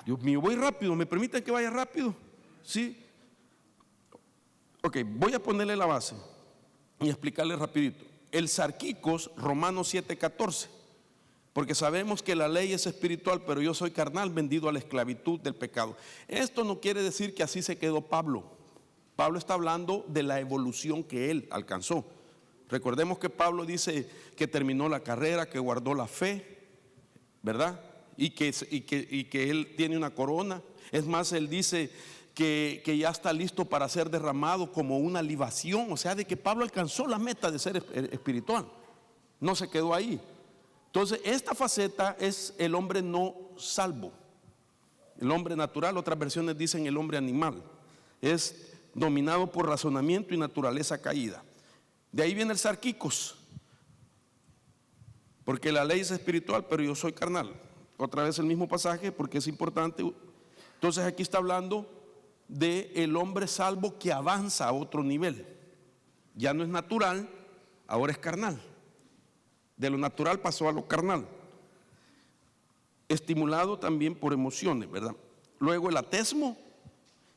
Dios mío, voy rápido. ¿Me permiten que vaya rápido? Sí. Ok, voy a ponerle la base y explicarle rapidito. El sarquicos, Romanos 7:14. Porque sabemos que la ley es espiritual, pero yo soy carnal, vendido a la esclavitud del pecado. Esto no quiere decir que así se quedó Pablo. Pablo está hablando de la evolución que él alcanzó. Recordemos que Pablo dice que terminó la carrera, que guardó la fe, ¿verdad? Y que él tiene una corona. Es más, él dice que ya está listo para ser derramado como una libación. O sea, de que Pablo alcanzó la meta de ser espiritual. No se quedó ahí. Entonces, esta faceta es el hombre no salvo. El hombre natural, otras versiones dicen el hombre animal. Es dominado por razonamiento y naturaleza caída. De ahí viene el sarquicos. Porque la ley es espiritual, pero yo soy carnal. Otra vez el mismo pasaje porque es importante. Entonces aquí está hablando de el hombre salvo que avanza a otro nivel. Ya no es natural, ahora es carnal. De lo natural pasó a lo carnal. Estimulado también por emociones, ¿verdad? Luego el atesmo.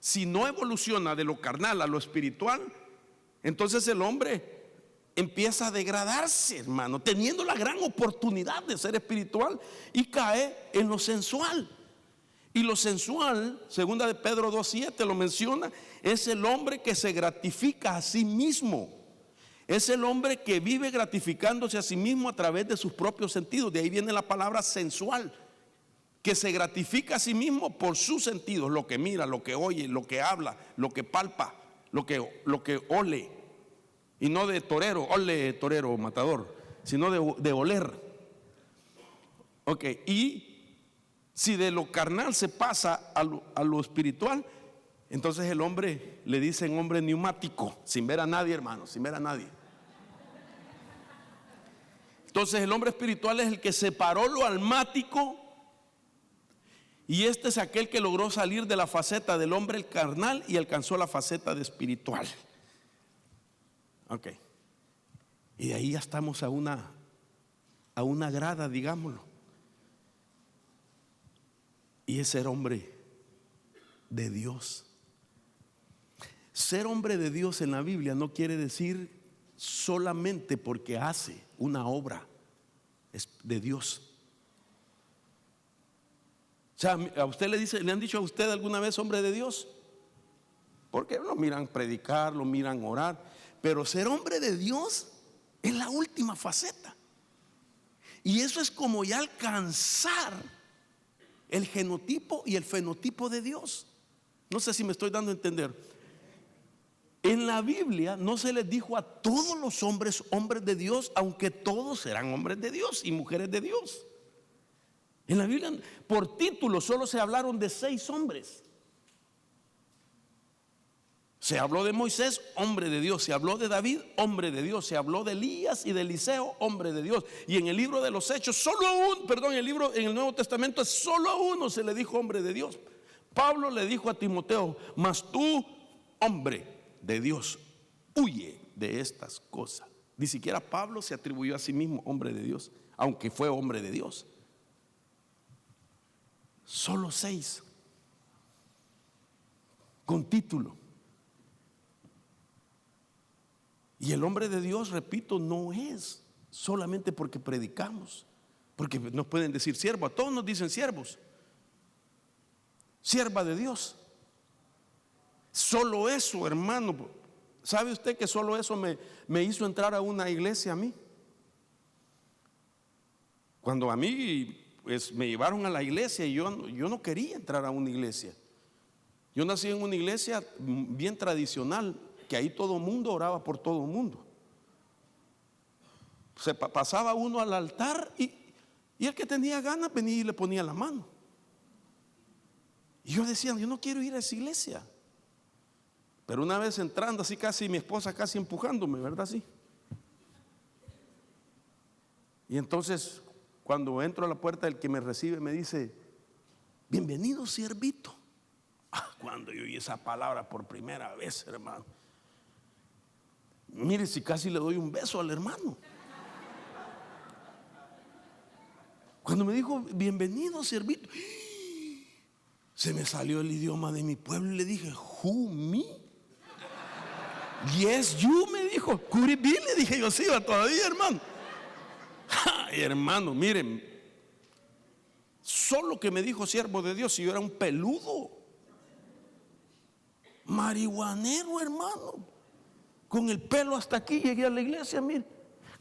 Si no evoluciona de lo carnal a lo espiritual, entonces el hombre empieza a degradarse, hermano, teniendo la gran oportunidad de ser espiritual, y cae en lo sensual. Y lo sensual, segunda de Pedro 2:7 lo menciona, es el hombre que se gratifica a sí mismo. Es el hombre que vive gratificándose a sí mismo a través de sus propios sentidos. De ahí viene la palabra sensual, que se gratifica a sí mismo por sus sentidos, lo que mira, lo que oye, lo que habla, lo que palpa, lo que ole. Y no de torero, ole torero matador, sino de oler. Ok, y si de lo carnal se pasa a lo espiritual, entonces el hombre, le dicen hombre neumático, sin ver a nadie, hermano, sin ver a nadie. Entonces el hombre espiritual es el que separó lo almático, y este es aquel que logró salir de la faceta del hombre carnal y alcanzó la faceta de espiritual. Ok. Y de ahí ya estamos a una grada, digámoslo. Y es ser hombre de Dios. Ser hombre de Dios en la Biblia no quiere decir solamente porque hace una obra de Dios. O sea, a usted le han dicho a usted alguna vez hombre de Dios, porque lo miran predicar, lo miran orar, pero ser hombre de Dios es la última faceta. Y eso es como ya alcanzar el genotipo y el fenotipo de Dios. No sé si me estoy dando a entender. En la Biblia no se les dijo a todos los hombres de Dios, aunque todos eran hombres de Dios y mujeres de Dios. En la Biblia, por título, solo se hablaron de 6 hombres. Se habló de Moisés, hombre de Dios. Se habló de David, hombre de Dios. Se habló de Elías y de Eliseo, hombre de Dios. Y en el libro de los Hechos, en el Nuevo Testamento, solo a uno se le dijo hombre de Dios. Pablo le dijo a Timoteo: mas tú, hombre de Dios, huye de estas cosas. Ni siquiera Pablo se atribuyó a sí mismo hombre de Dios, aunque fue hombre de Dios. Solo 6 con título. Y el hombre de Dios, repito, no es solamente porque predicamos, porque nos pueden decir siervo, a todos nos dicen siervos, sierva de Dios. Solo eso, hermano. ¿Sabe usted que solo eso me hizo entrar a una iglesia a mí? Cuando a mí pues me llevaron a la iglesia y yo no quería entrar a una iglesia. Yo nací en una iglesia bien tradicional, que ahí todo mundo oraba por todo mundo. Se pasaba uno al altar y el que tenía ganas venía y le ponía la mano. Y yo decía: yo no quiero ir a esa iglesia. Pero una vez entrando así, casi mi esposa casi empujándome, ¿verdad? Así. Y entonces cuando entro a la puerta, el que me recibe me dice: bienvenido, siervito. Cuando yo oí esa palabra por primera vez, hermano, mire, si casi le doy un beso al hermano. Cuando me dijo bienvenido, siervito, se me salió el idioma de mi pueblo y le dije: who, me? Yes, you, me dijo. Could it be? Le dije yo: sí, va todavía, hermano. Hermano, miren, solo que me dijo siervo de Dios, si yo era un peludo, marihuanero, hermano, con el pelo hasta aquí, llegué a la iglesia, mire,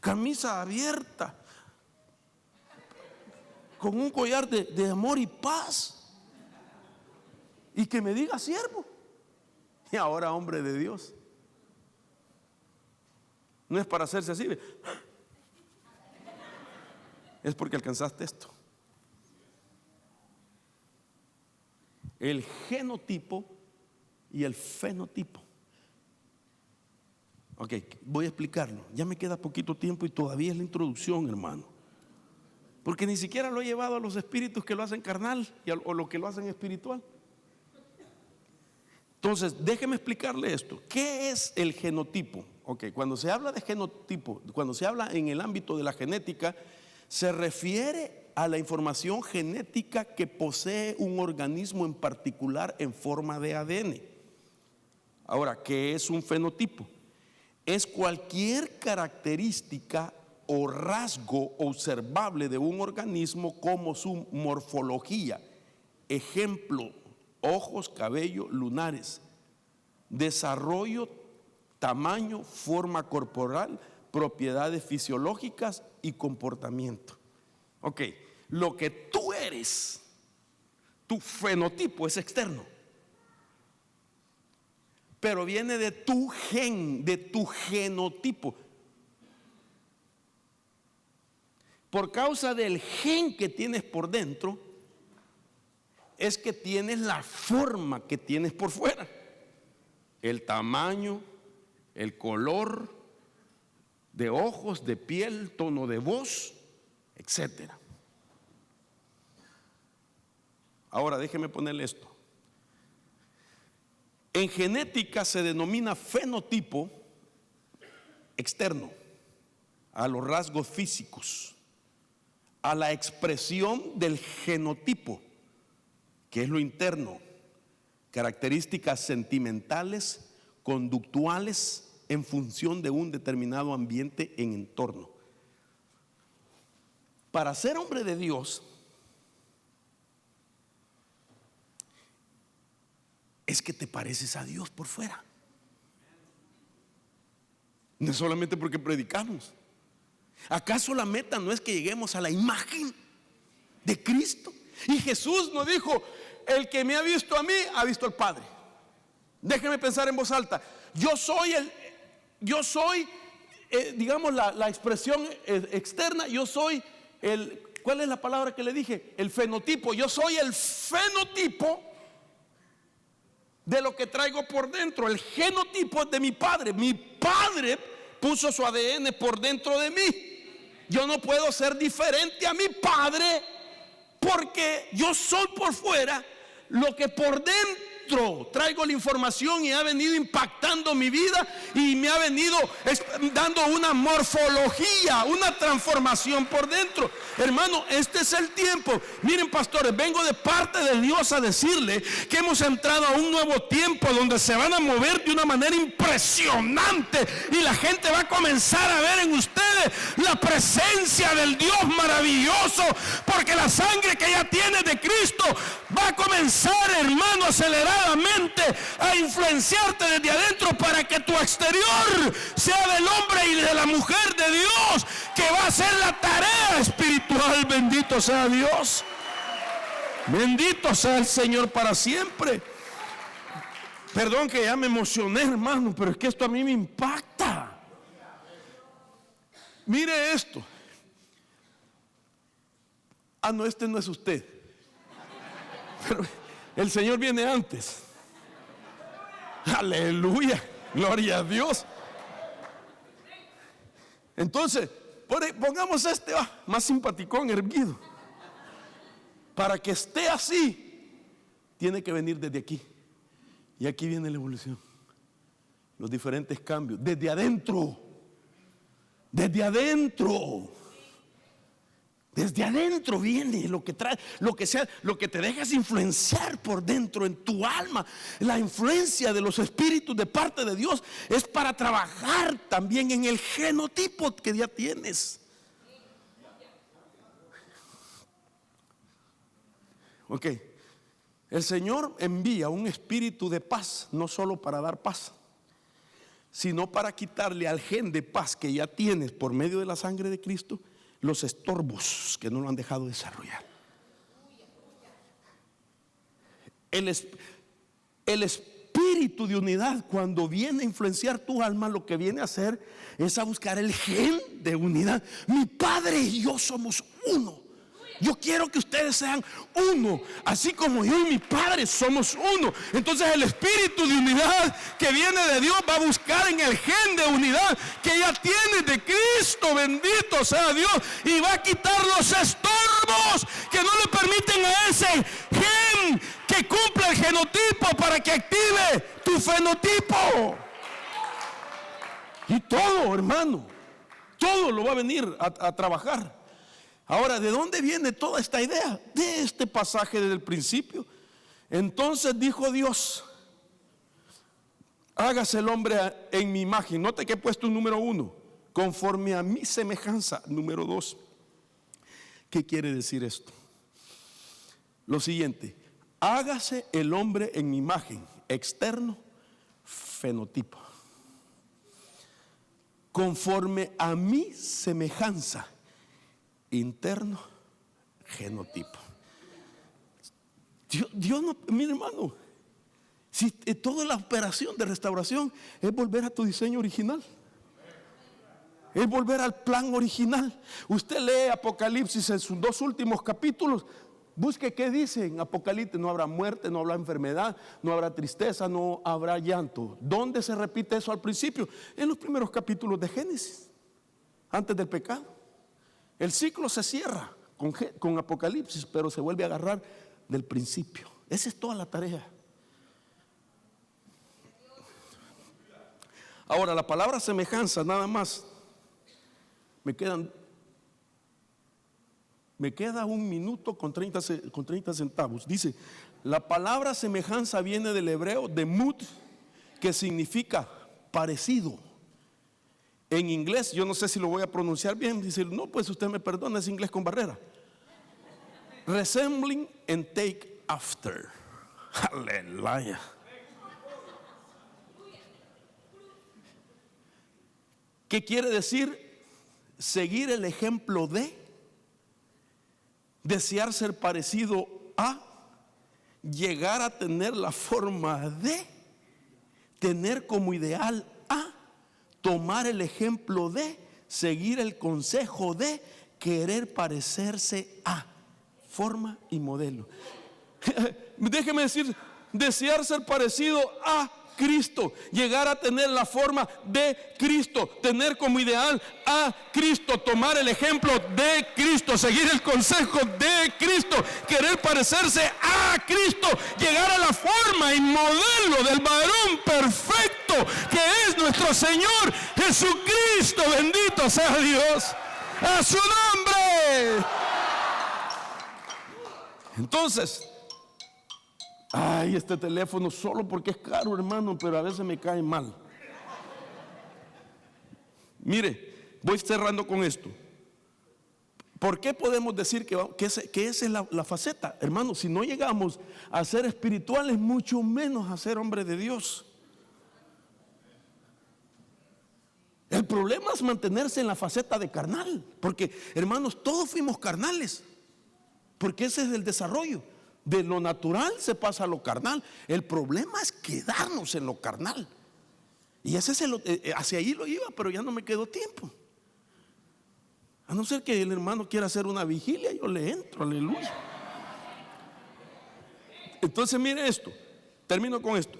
camisa abierta, con un collar de amor y paz, y que me diga siervo, y ahora hombre de Dios. No es para hacerse así, es porque alcanzaste esto. El genotipo y el fenotipo. Ok, voy a explicarlo. Ya me queda poquito tiempo y todavía es la introducción, hermano. Porque ni siquiera lo he llevado a los espíritus que lo hacen carnal o lo que lo hacen espiritual. Entonces, déjeme explicarle esto. ¿Qué es el genotipo? Ok, cuando se habla de genotipo, cuando se habla en el ámbito de la genética, se refiere a la información genética que posee un organismo en particular en forma de ADN. Ahora, ¿qué es un fenotipo? Es cualquier característica o rasgo observable de un organismo como su morfología. Ejemplo: ojos, cabello, lunares, desarrollo, tamaño, forma corporal, propiedades fisiológicas y comportamiento. Ok, lo que tú eres, tu fenotipo es externo, pero viene de tu gen, de tu genotipo. Por causa del gen que tienes por dentro, es que tienes la forma que tienes por fuera, el tamaño, el color de ojos, de piel, tono de voz, etcétera. Ahora déjeme ponerle esto. En genética se denomina fenotipo externo a los rasgos físicos, a la expresión del genotipo, que es lo interno, características sentimentales, conductuales en función de un determinado ambiente en entorno. Para ser hombre de Dios es que te pareces a Dios por fuera. No solamente porque predicamos. ¿Acaso la meta no es que lleguemos a la imagen de Cristo? Y Jesús nos dijo: el que me ha visto a mí, ha visto al Padre. Déjeme pensar en voz alta. Yo soy, digamos, la expresión externa. Yo soy ¿cuál es la palabra que le dije? El fenotipo. Yo soy el fenotipo de lo que traigo por dentro. El genotipo es de mi Padre. Mi Padre puso su ADN por dentro de mí. Yo no puedo ser diferente a mi Padre, porque yo soy por fuera lo que por dentro traigo la información, y ha venido impactando mi vida y me ha venido dando una morfología, una transformación por dentro. Hermano, este es el tiempo. Miren, pastores, vengo de parte de Dios a decirle que hemos entrado a un nuevo tiempo donde se van a mover de una manera impresionante, y la gente va a comenzar a ver en ustedes la presencia del Dios maravilloso, porque la sangre que ya tiene de Cristo va a comenzar, hermano, aceleradamente a influenciarte desde adentro, para que tu exterior sea del hombre y de la mujer de Dios, que va a hacer la tarea espiritual. Bendito sea Dios, bendito sea el Señor para siempre. Perdón que ya me emocioné, hermano, pero es que esto a mí me impacta. Mire esto. Ah, no, este no es usted. Pero el Señor viene antes. Aleluya, gloria a Dios. Entonces, pongamos este más simpaticón, erguido. Para que esté así, tiene que venir desde aquí. Y aquí viene la evolución, los diferentes cambios, desde adentro. Desde adentro. Desde adentro viene lo que trae, lo que te dejas influenciar por dentro en tu alma. La influencia de los espíritus de parte de Dios es para trabajar también en el genotipo que ya tienes. Ok, el Señor envía un espíritu de paz, no solo para dar paz, sino para quitarle al gen de paz que ya tienes por medio de la sangre de Cristo los estorbos que no lo han dejado desarrollar. El espíritu de unidad, cuando viene a influenciar tu alma, lo que viene a hacer es a buscar el gen de unidad. Mi Padre y yo somos uno. Yo quiero que ustedes sean uno, así como yo y mi Padre somos uno. Entonces el espíritu de unidad que viene de Dios va a buscar en el gen de unidad que ya tiene de Cristo, bendito sea Dios, y va a quitar los estorbos que no le permiten a ese gen que cumpla el genotipo para que active tu fenotipo. Y todo, hermano, todo lo va a venir a trabajar. Ahora, ¿de dónde viene toda esta idea? De este pasaje desde el principio. Entonces dijo Dios: hágase el hombre en mi imagen. Note que he puesto un número 1, conforme a mi semejanza. Número 2, ¿qué quiere decir esto? Lo siguiente: hágase el hombre en mi imagen. Externo, fenotipo. Conforme a mi semejanza. Interno, genotipo. Dios no, mi hermano, si toda la operación de restauración es volver a tu diseño original, es volver al plan original. Usted lee Apocalipsis en sus 2 últimos capítulos, busque qué dice en Apocalipsis. No habrá muerte, no habrá enfermedad, no habrá tristeza, no habrá llanto. ¿Dónde se repite eso al principio? En los primeros capítulos de Génesis, antes del pecado. El ciclo se cierra con Apocalipsis, pero se vuelve a agarrar del principio. Esa es toda la tarea. Ahora, la palabra semejanza nada más Me queda 1 minuto con 30 centavos. Dice, la palabra semejanza viene del hebreo de mud, que significa parecido. En inglés, yo no sé si lo voy a pronunciar bien. Dice, no, pues usted me perdona, es inglés con barrera. Resembling and take after. Aleluya. ¿Qué quiere decir? Seguir el ejemplo de, desear ser parecido a, llegar a tener la forma de, tener como ideal a, tomar el ejemplo de, seguir el consejo de, querer parecerse a, forma y modelo. Déjeme decir, desear ser parecido a Cristo, llegar a tener la forma de Cristo, tener como ideal a Cristo, tomar el ejemplo de Cristo, seguir el consejo de Cristo, querer parecerse a Cristo, llegar a la forma y modelo del varón perfecto que es nuestro Señor Jesucristo. Bendito sea Dios, a su nombre. Entonces, ay, este teléfono solo porque es caro, hermano, pero a veces me cae mal. Mire, voy cerrando con esto. ¿Por qué podemos decir que esa es la faceta? Hermano, si no llegamos a ser espirituales, mucho menos a ser hombres de Dios. El problema es mantenerse en la faceta de carnal. Porque, hermanos, todos fuimos carnales. Porque ese es el desarrollo. De lo natural se pasa a lo carnal. El problema es quedarnos en lo carnal. Y ese es hacia ahí lo iba, pero ya no me quedó tiempo. A no ser que el hermano quiera hacer una vigilia, yo le entro, aleluya. Entonces mire esto, termino con esto.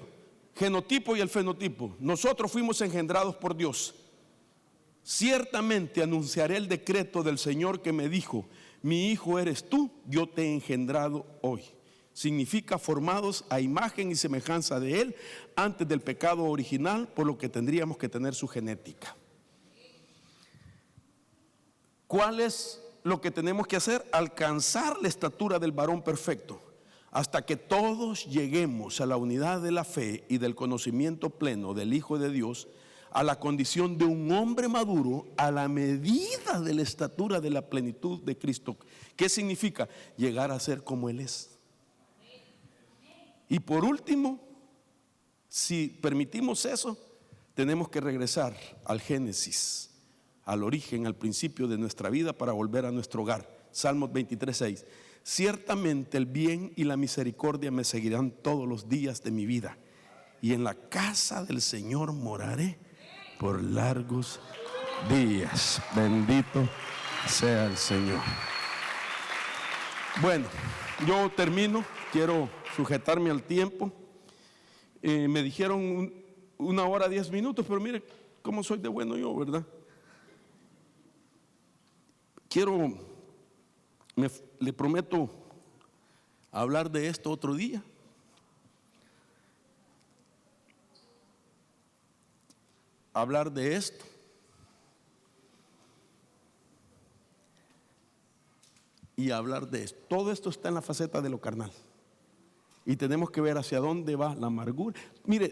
Genotipo y el fenotipo. Nosotros fuimos engendrados por Dios. Ciertamente anunciaré el decreto del Señor que me dijo: mi hijo eres tú, yo te he engendrado hoy. Significa formados a imagen y semejanza de Él antes del pecado original, por lo que tendríamos que tener su genética. ¿Cuál es lo que tenemos que hacer? Alcanzar la estatura del varón perfecto, hasta que todos lleguemos a la unidad de la fe y del conocimiento pleno del Hijo de Dios, a la condición de un hombre maduro, a la medida de la estatura de la plenitud de Cristo. ¿Qué significa? Llegar a ser como Él es. Y por último, si permitimos eso, tenemos que regresar al Génesis, al origen, al principio de nuestra vida, para volver a nuestro hogar. Salmos 23:6. Ciertamente el bien y la misericordia me seguirán todos los días de mi vida, y en la casa del Señor moraré por largos días. Bendito sea el Señor. Bueno, yo termino. Quiero sujetarme al tiempo. Me dijeron 1 hora 10 minutos, pero mire cómo soy de bueno yo, ¿verdad? Le prometo hablar de esto otro día. Hablar de esto. Y hablar de esto. Todo esto está en la faceta de lo carnal. Y tenemos que ver hacia dónde va la amargura. Mire,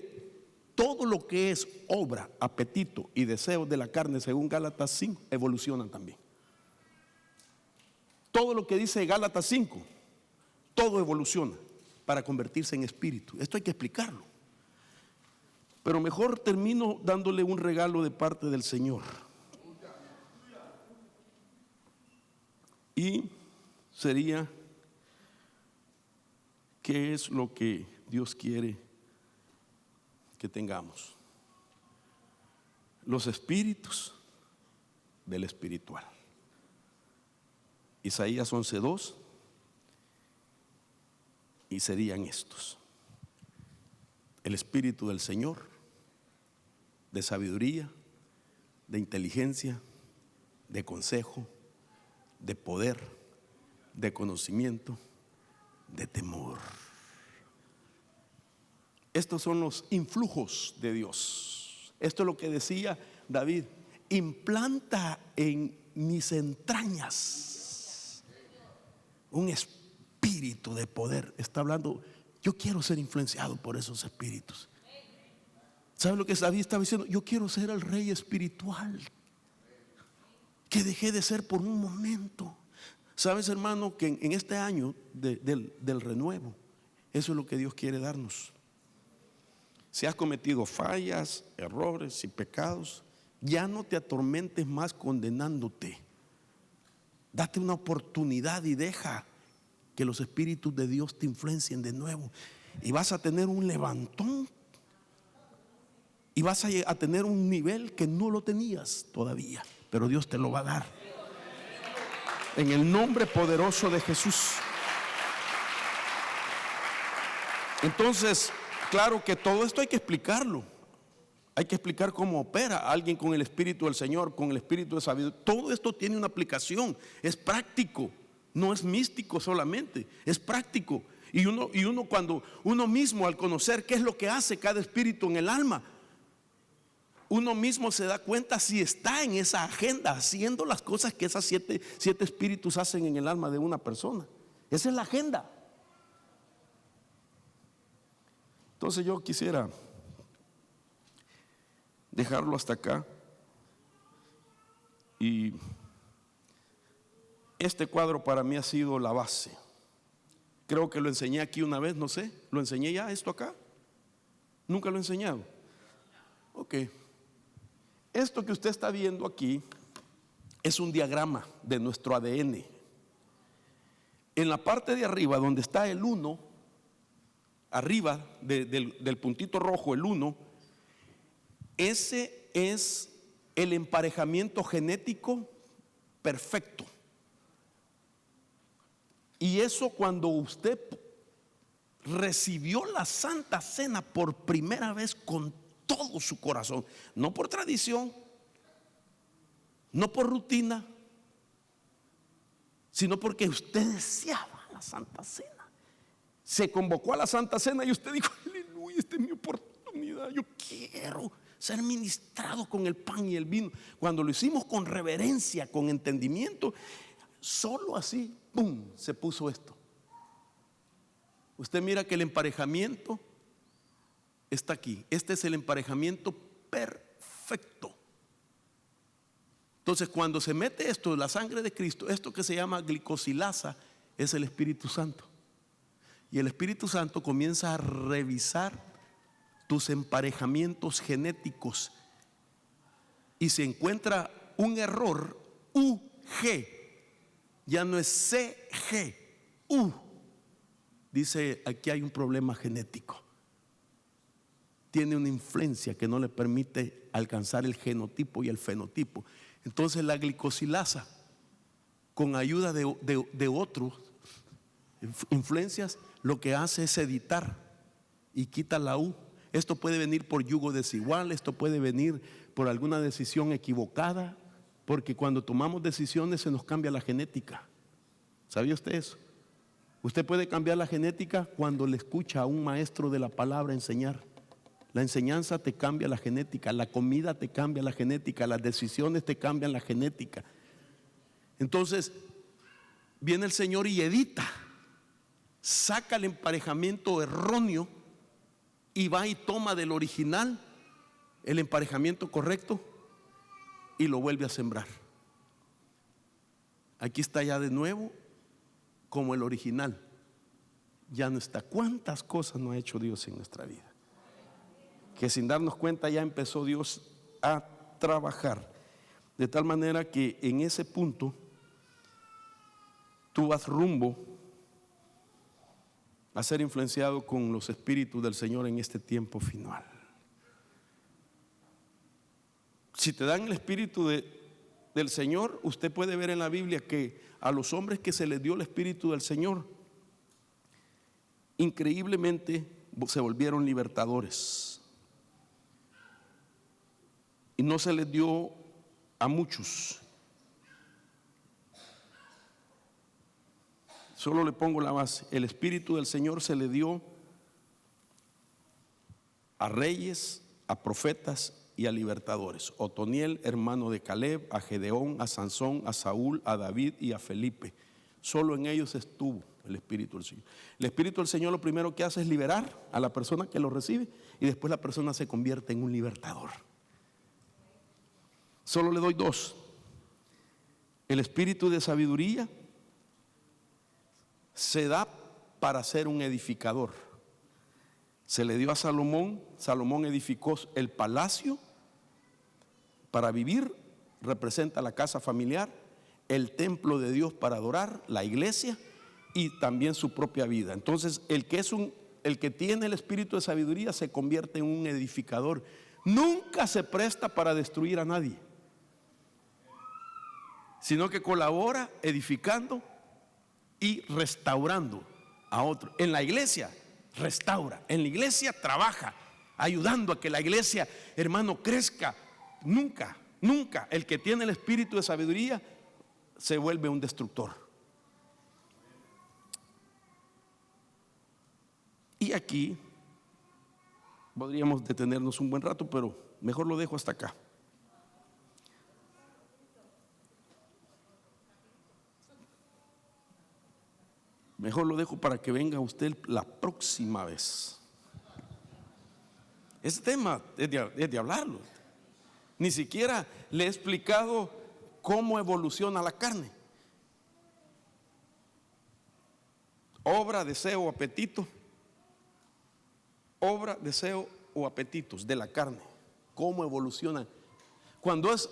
todo lo que es obra, apetito y deseos de la carne, según Gálatas 5, evolucionan también. Todo lo que dice Gálatas 5, todo evoluciona para convertirse en espíritu. Esto hay que explicarlo. Pero mejor termino dándole un regalo de parte del Señor. Y sería: ¿qué es lo que Dios quiere que tengamos? Los espíritus del espiritual. Isaías 11:2. Y serían estos: el espíritu del Señor, de sabiduría, de inteligencia, de consejo, de poder, de conocimiento, de temor. Estos son los influjos de Dios. Esto es lo que decía David: implanta en mis entrañas un espíritu de poder. Está hablando, yo quiero ser influenciado por esos espíritus. ¿Sabe lo que David estaba diciendo? Yo quiero ser el rey espiritual que dejé de ser por un momento. Sabes, hermano, que en este año del renuevo, eso es lo que Dios quiere darnos. Si has cometido fallas, errores y pecados, ya no te atormentes más condenándote. Date una oportunidad y deja que los espíritus de Dios te influencien de nuevo. Y vas a tener un levantón. Y vas a tener un nivel que no lo tenías todavía, pero Dios te lo va a dar. En el nombre poderoso de Jesús. Entonces, claro que todo esto hay que explicarlo. Hay que explicar cómo opera alguien con el Espíritu del Señor, con el Espíritu de sabiduría. Todo esto tiene una aplicación, es práctico, no es místico solamente, es práctico. Y uno cuando uno mismo, al conocer qué es lo que hace cada espíritu en el alma, uno mismo se da cuenta si está en esa agenda, haciendo las cosas que esas siete espíritus hacen en el alma de una persona. Esa es la agenda. Entonces yo quisiera dejarlo hasta acá. Y este cuadro para mí ha sido la base. Creo que lo enseñé aquí una vez, no sé. ¿Lo enseñé ya esto acá? Nunca lo he enseñado. Ok. Esto que usted está viendo aquí es un diagrama de nuestro ADN. En la parte de arriba, donde está el 1, arriba del puntito rojo, el 1, ese es el emparejamiento genético perfecto. Y eso cuando usted recibió la Santa Cena por primera vez con todo su corazón, no por tradición, no por rutina, sino porque usted deseaba la Santa Cena. Se convocó a la Santa Cena y usted dijo: aleluya, esta es mi oportunidad, yo quiero ser ministrado con el pan y el vino. Cuando lo hicimos con reverencia, con entendimiento, solo así, ¡pum!, se puso esto. Usted mira que el emparejamiento está aquí. Este es el emparejamiento perfecto. Entonces, cuando se mete esto, la sangre de Cristo, esto que se llama glicosilasa, es el Espíritu Santo. Y el Espíritu Santo comienza a revisar tus emparejamientos genéticos. Y se encuentra un error, UG, ya no es CG, U. Dice: aquí hay un problema genético. Tiene una influencia que no le permite alcanzar el genotipo y el fenotipo. Entonces la glicosilasa, con ayuda de otros influencias, lo que hace es editar y quita la U. Esto puede venir por yugo desigual, esto puede venir por alguna decisión equivocada, porque cuando tomamos decisiones se nos cambia la genética. ¿Sabía usted eso? Usted puede cambiar la genética cuando le escucha a un maestro de la palabra enseñar. La enseñanza te cambia la genética, la comida te cambia la genética, las decisiones te cambian la genética. Entonces viene el Señor y edita, saca el emparejamiento erróneo y va y toma del original el emparejamiento correcto y lo vuelve a sembrar. Aquí está ya de nuevo como el original. Ya no está. ¿Cuántas cosas no ha hecho Dios en nuestra vida? Que sin darnos cuenta ya empezó Dios a trabajar. De tal manera que en ese punto tú vas rumbo a ser influenciado con los espíritus del Señor en este tiempo final. Si te dan el espíritu del Señor, usted puede ver en la Biblia que a los hombres que se les dio el espíritu del Señor, increíblemente se volvieron libertadores. Y no se les dio a muchos. Solo le pongo la base. El Espíritu del Señor se le dio a reyes, a profetas y a libertadores: Otoniel, hermano de Caleb, a Gedeón, a Sansón, a Saúl, a David y a Felipe. Solo en ellos estuvo el Espíritu del Señor. El Espíritu del Señor lo primero que hace es liberar a la persona que lo recibe, y después la persona se convierte en un libertador. Solo le doy dos. El espíritu de sabiduría se da para ser un edificador. Se le dio a Salomón. Salomón edificó el palacio para vivir, representa la casa familiar, el templo de Dios para adorar, la iglesia, y también su propia vida. Entonces, el que tiene el espíritu de sabiduría se convierte en un edificador. Nunca se presta para destruir a nadie, sino que colabora edificando y restaurando a otro. En la iglesia restaura, en la iglesia trabaja, ayudando a que la iglesia, hermano, crezca. Nunca, nunca el que tiene el espíritu de sabiduría se vuelve un destructor. Y aquí podríamos detenernos un buen rato, pero mejor lo dejo hasta acá. Mejor lo dejo para que venga usted la próxima vez. Ese tema es de hablarlo. Ni siquiera le he explicado cómo evoluciona la carne. Obra, deseo, apetito. Obra, deseo o apetitos de la carne. ¿Cómo evoluciona? Cuando es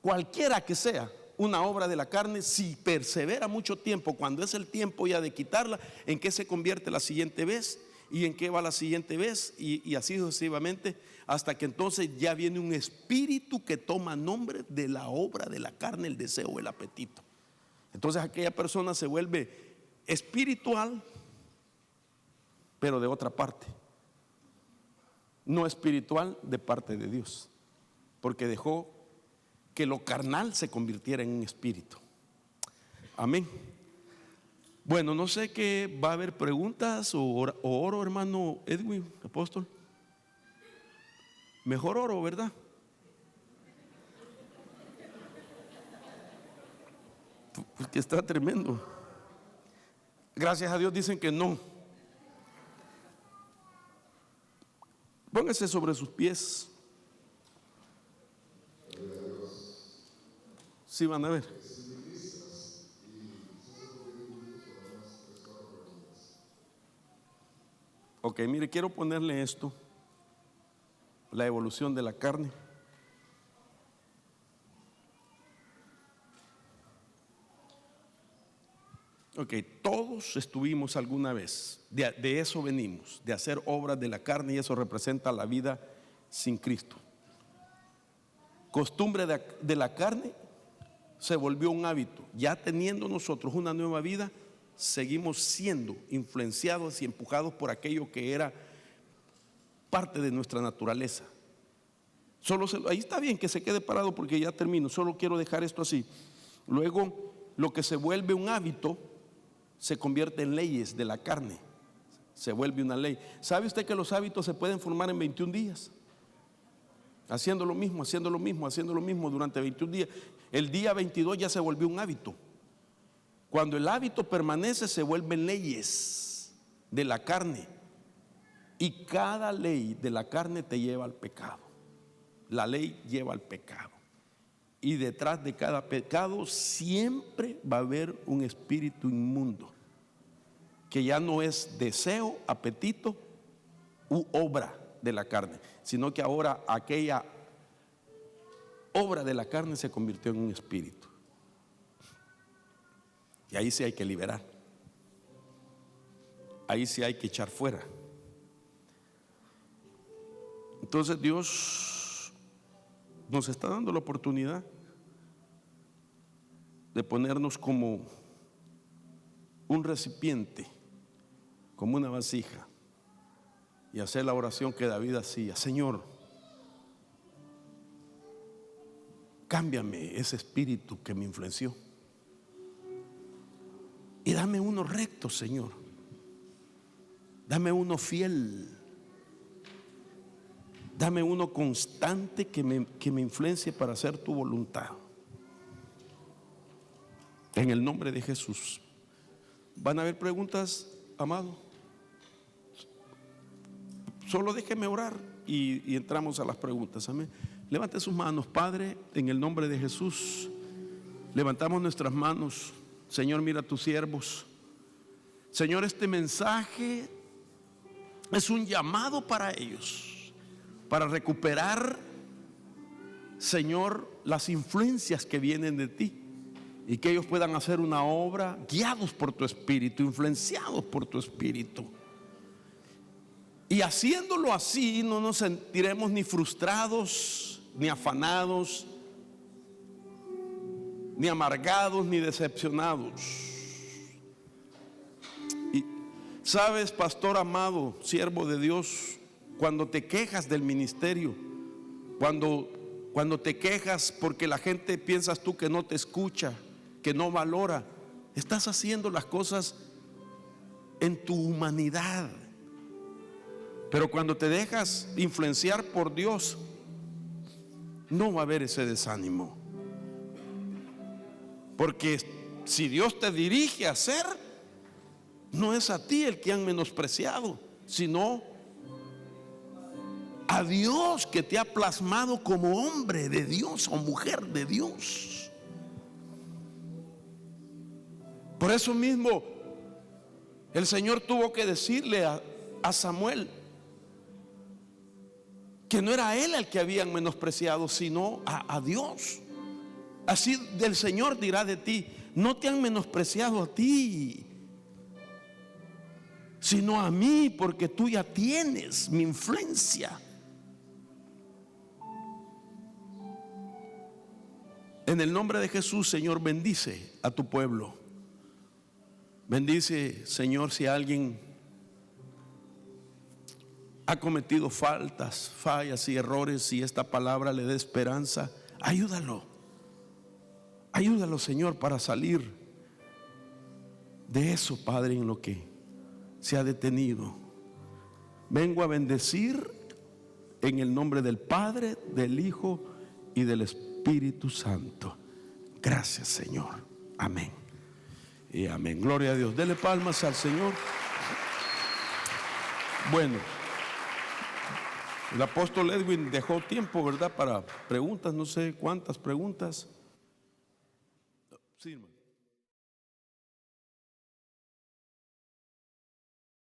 cualquiera que sea una obra de la carne, si persevera mucho tiempo, cuando es el tiempo ya de quitarla, ¿en qué se convierte la siguiente vez? ¿Y en qué va la siguiente vez? Y así sucesivamente, hasta que entonces ya viene un espíritu que toma nombre de la obra de la carne, el deseo, el apetito. Entonces aquella persona se vuelve espiritual, pero de otra parte. No espiritual de parte de Dios, porque dejó que lo carnal se convirtiera en un espíritu. Amén. Bueno, no sé qué va a haber preguntas o oro, hermano Edwin, apóstol. Mejor oro, ¿verdad? Porque está tremendo. Gracias a Dios dicen que no. Póngase sobre sus pies. Sí, van a ver. Ok, mire, quiero ponerle esto, la evolución de la carne. Ok, todos estuvimos alguna vez, de eso venimos, de hacer obras de la carne, y eso representa la vida sin Cristo. Costumbre de la carne se volvió un hábito. Ya teniendo nosotros una nueva vida, seguimos siendo influenciados y empujados por aquello que era parte de nuestra naturaleza. Ahí está bien que se quede parado porque ya termino. Solo quiero dejar esto así. Luego, lo que se vuelve un hábito se convierte en leyes de la carne. Se vuelve una ley. ¿Sabe usted que los hábitos se pueden formar en 21 días? Haciendo lo mismo, haciendo lo mismo, haciendo lo mismo durante 21 días. El día 22 ya se volvió un hábito. Cuando el hábito permanece, se vuelven leyes de la carne. Y cada ley de la carne te lleva al pecado. La ley lleva al pecado. Y detrás de cada pecado siempre va a haber un espíritu inmundo, que ya no es deseo, apetito u obra de la carne, sino que ahora aquella obra de la carne se convirtió en un espíritu. Y ahí sí hay que liberar. Ahí sí hay que echar fuera. Entonces Dios nos está dando la oportunidad de ponernos como un recipiente, como una vasija, y hacer la oración que David hacía: Señor, cámbiame ese espíritu que me influenció y dame uno recto, Señor. Dame uno fiel. Dame uno constante que me influencie para hacer tu voluntad. En el nombre de Jesús. ¿Van a haber preguntas, amado? Solo déjeme orar y entramos a las preguntas. Amén. Levante sus manos, Padre, en el nombre de Jesús. Levantamos nuestras manos. Señor, mira a tus siervos. Señor, este mensaje es un llamado para ellos, para recuperar, Señor, las influencias que vienen de ti, y que ellos puedan hacer una obra guiados por tu Espíritu, influenciados por tu Espíritu. Y haciéndolo así, no nos sentiremos ni frustrados, ni afanados, ni amargados, ni decepcionados. Y sabes, pastor amado, siervo de Dios, cuando te quejas del ministerio, cuando te quejas porque la gente piensas tú que no te escucha, que no valora, estás haciendo las cosas en tu humanidad. Pero cuando te dejas influenciar por Dios, no va a haber ese desánimo. Porque si Dios te dirige a hacer, no es a ti el que han menospreciado, sino a Dios, que te ha plasmado como hombre de Dios o mujer de Dios. Por eso mismo el Señor tuvo que decirle a Samuel que no era él el que habían menospreciado, sino a Dios. Así del Señor dirá de ti: no te han menospreciado a ti, sino a mí, porque tú ya tienes mi influencia. En el nombre de Jesús, Señor, bendice a tu pueblo. Bendice, Señor, si alguien ha cometido fallas y errores, y esta palabra le dé esperanza, ayúdalo. Ayúdalo, Señor, para salir de eso, Padre, en lo que se ha detenido. Vengo a bendecir en el nombre del Padre, del Hijo y del Espíritu Santo. Gracias, Señor. Amén y amén. Gloria a Dios. Dele palmas al Señor. Bueno, el apóstol Edwin dejó tiempo, ¿verdad?, para preguntas. No sé cuántas preguntas. Sí, hermano.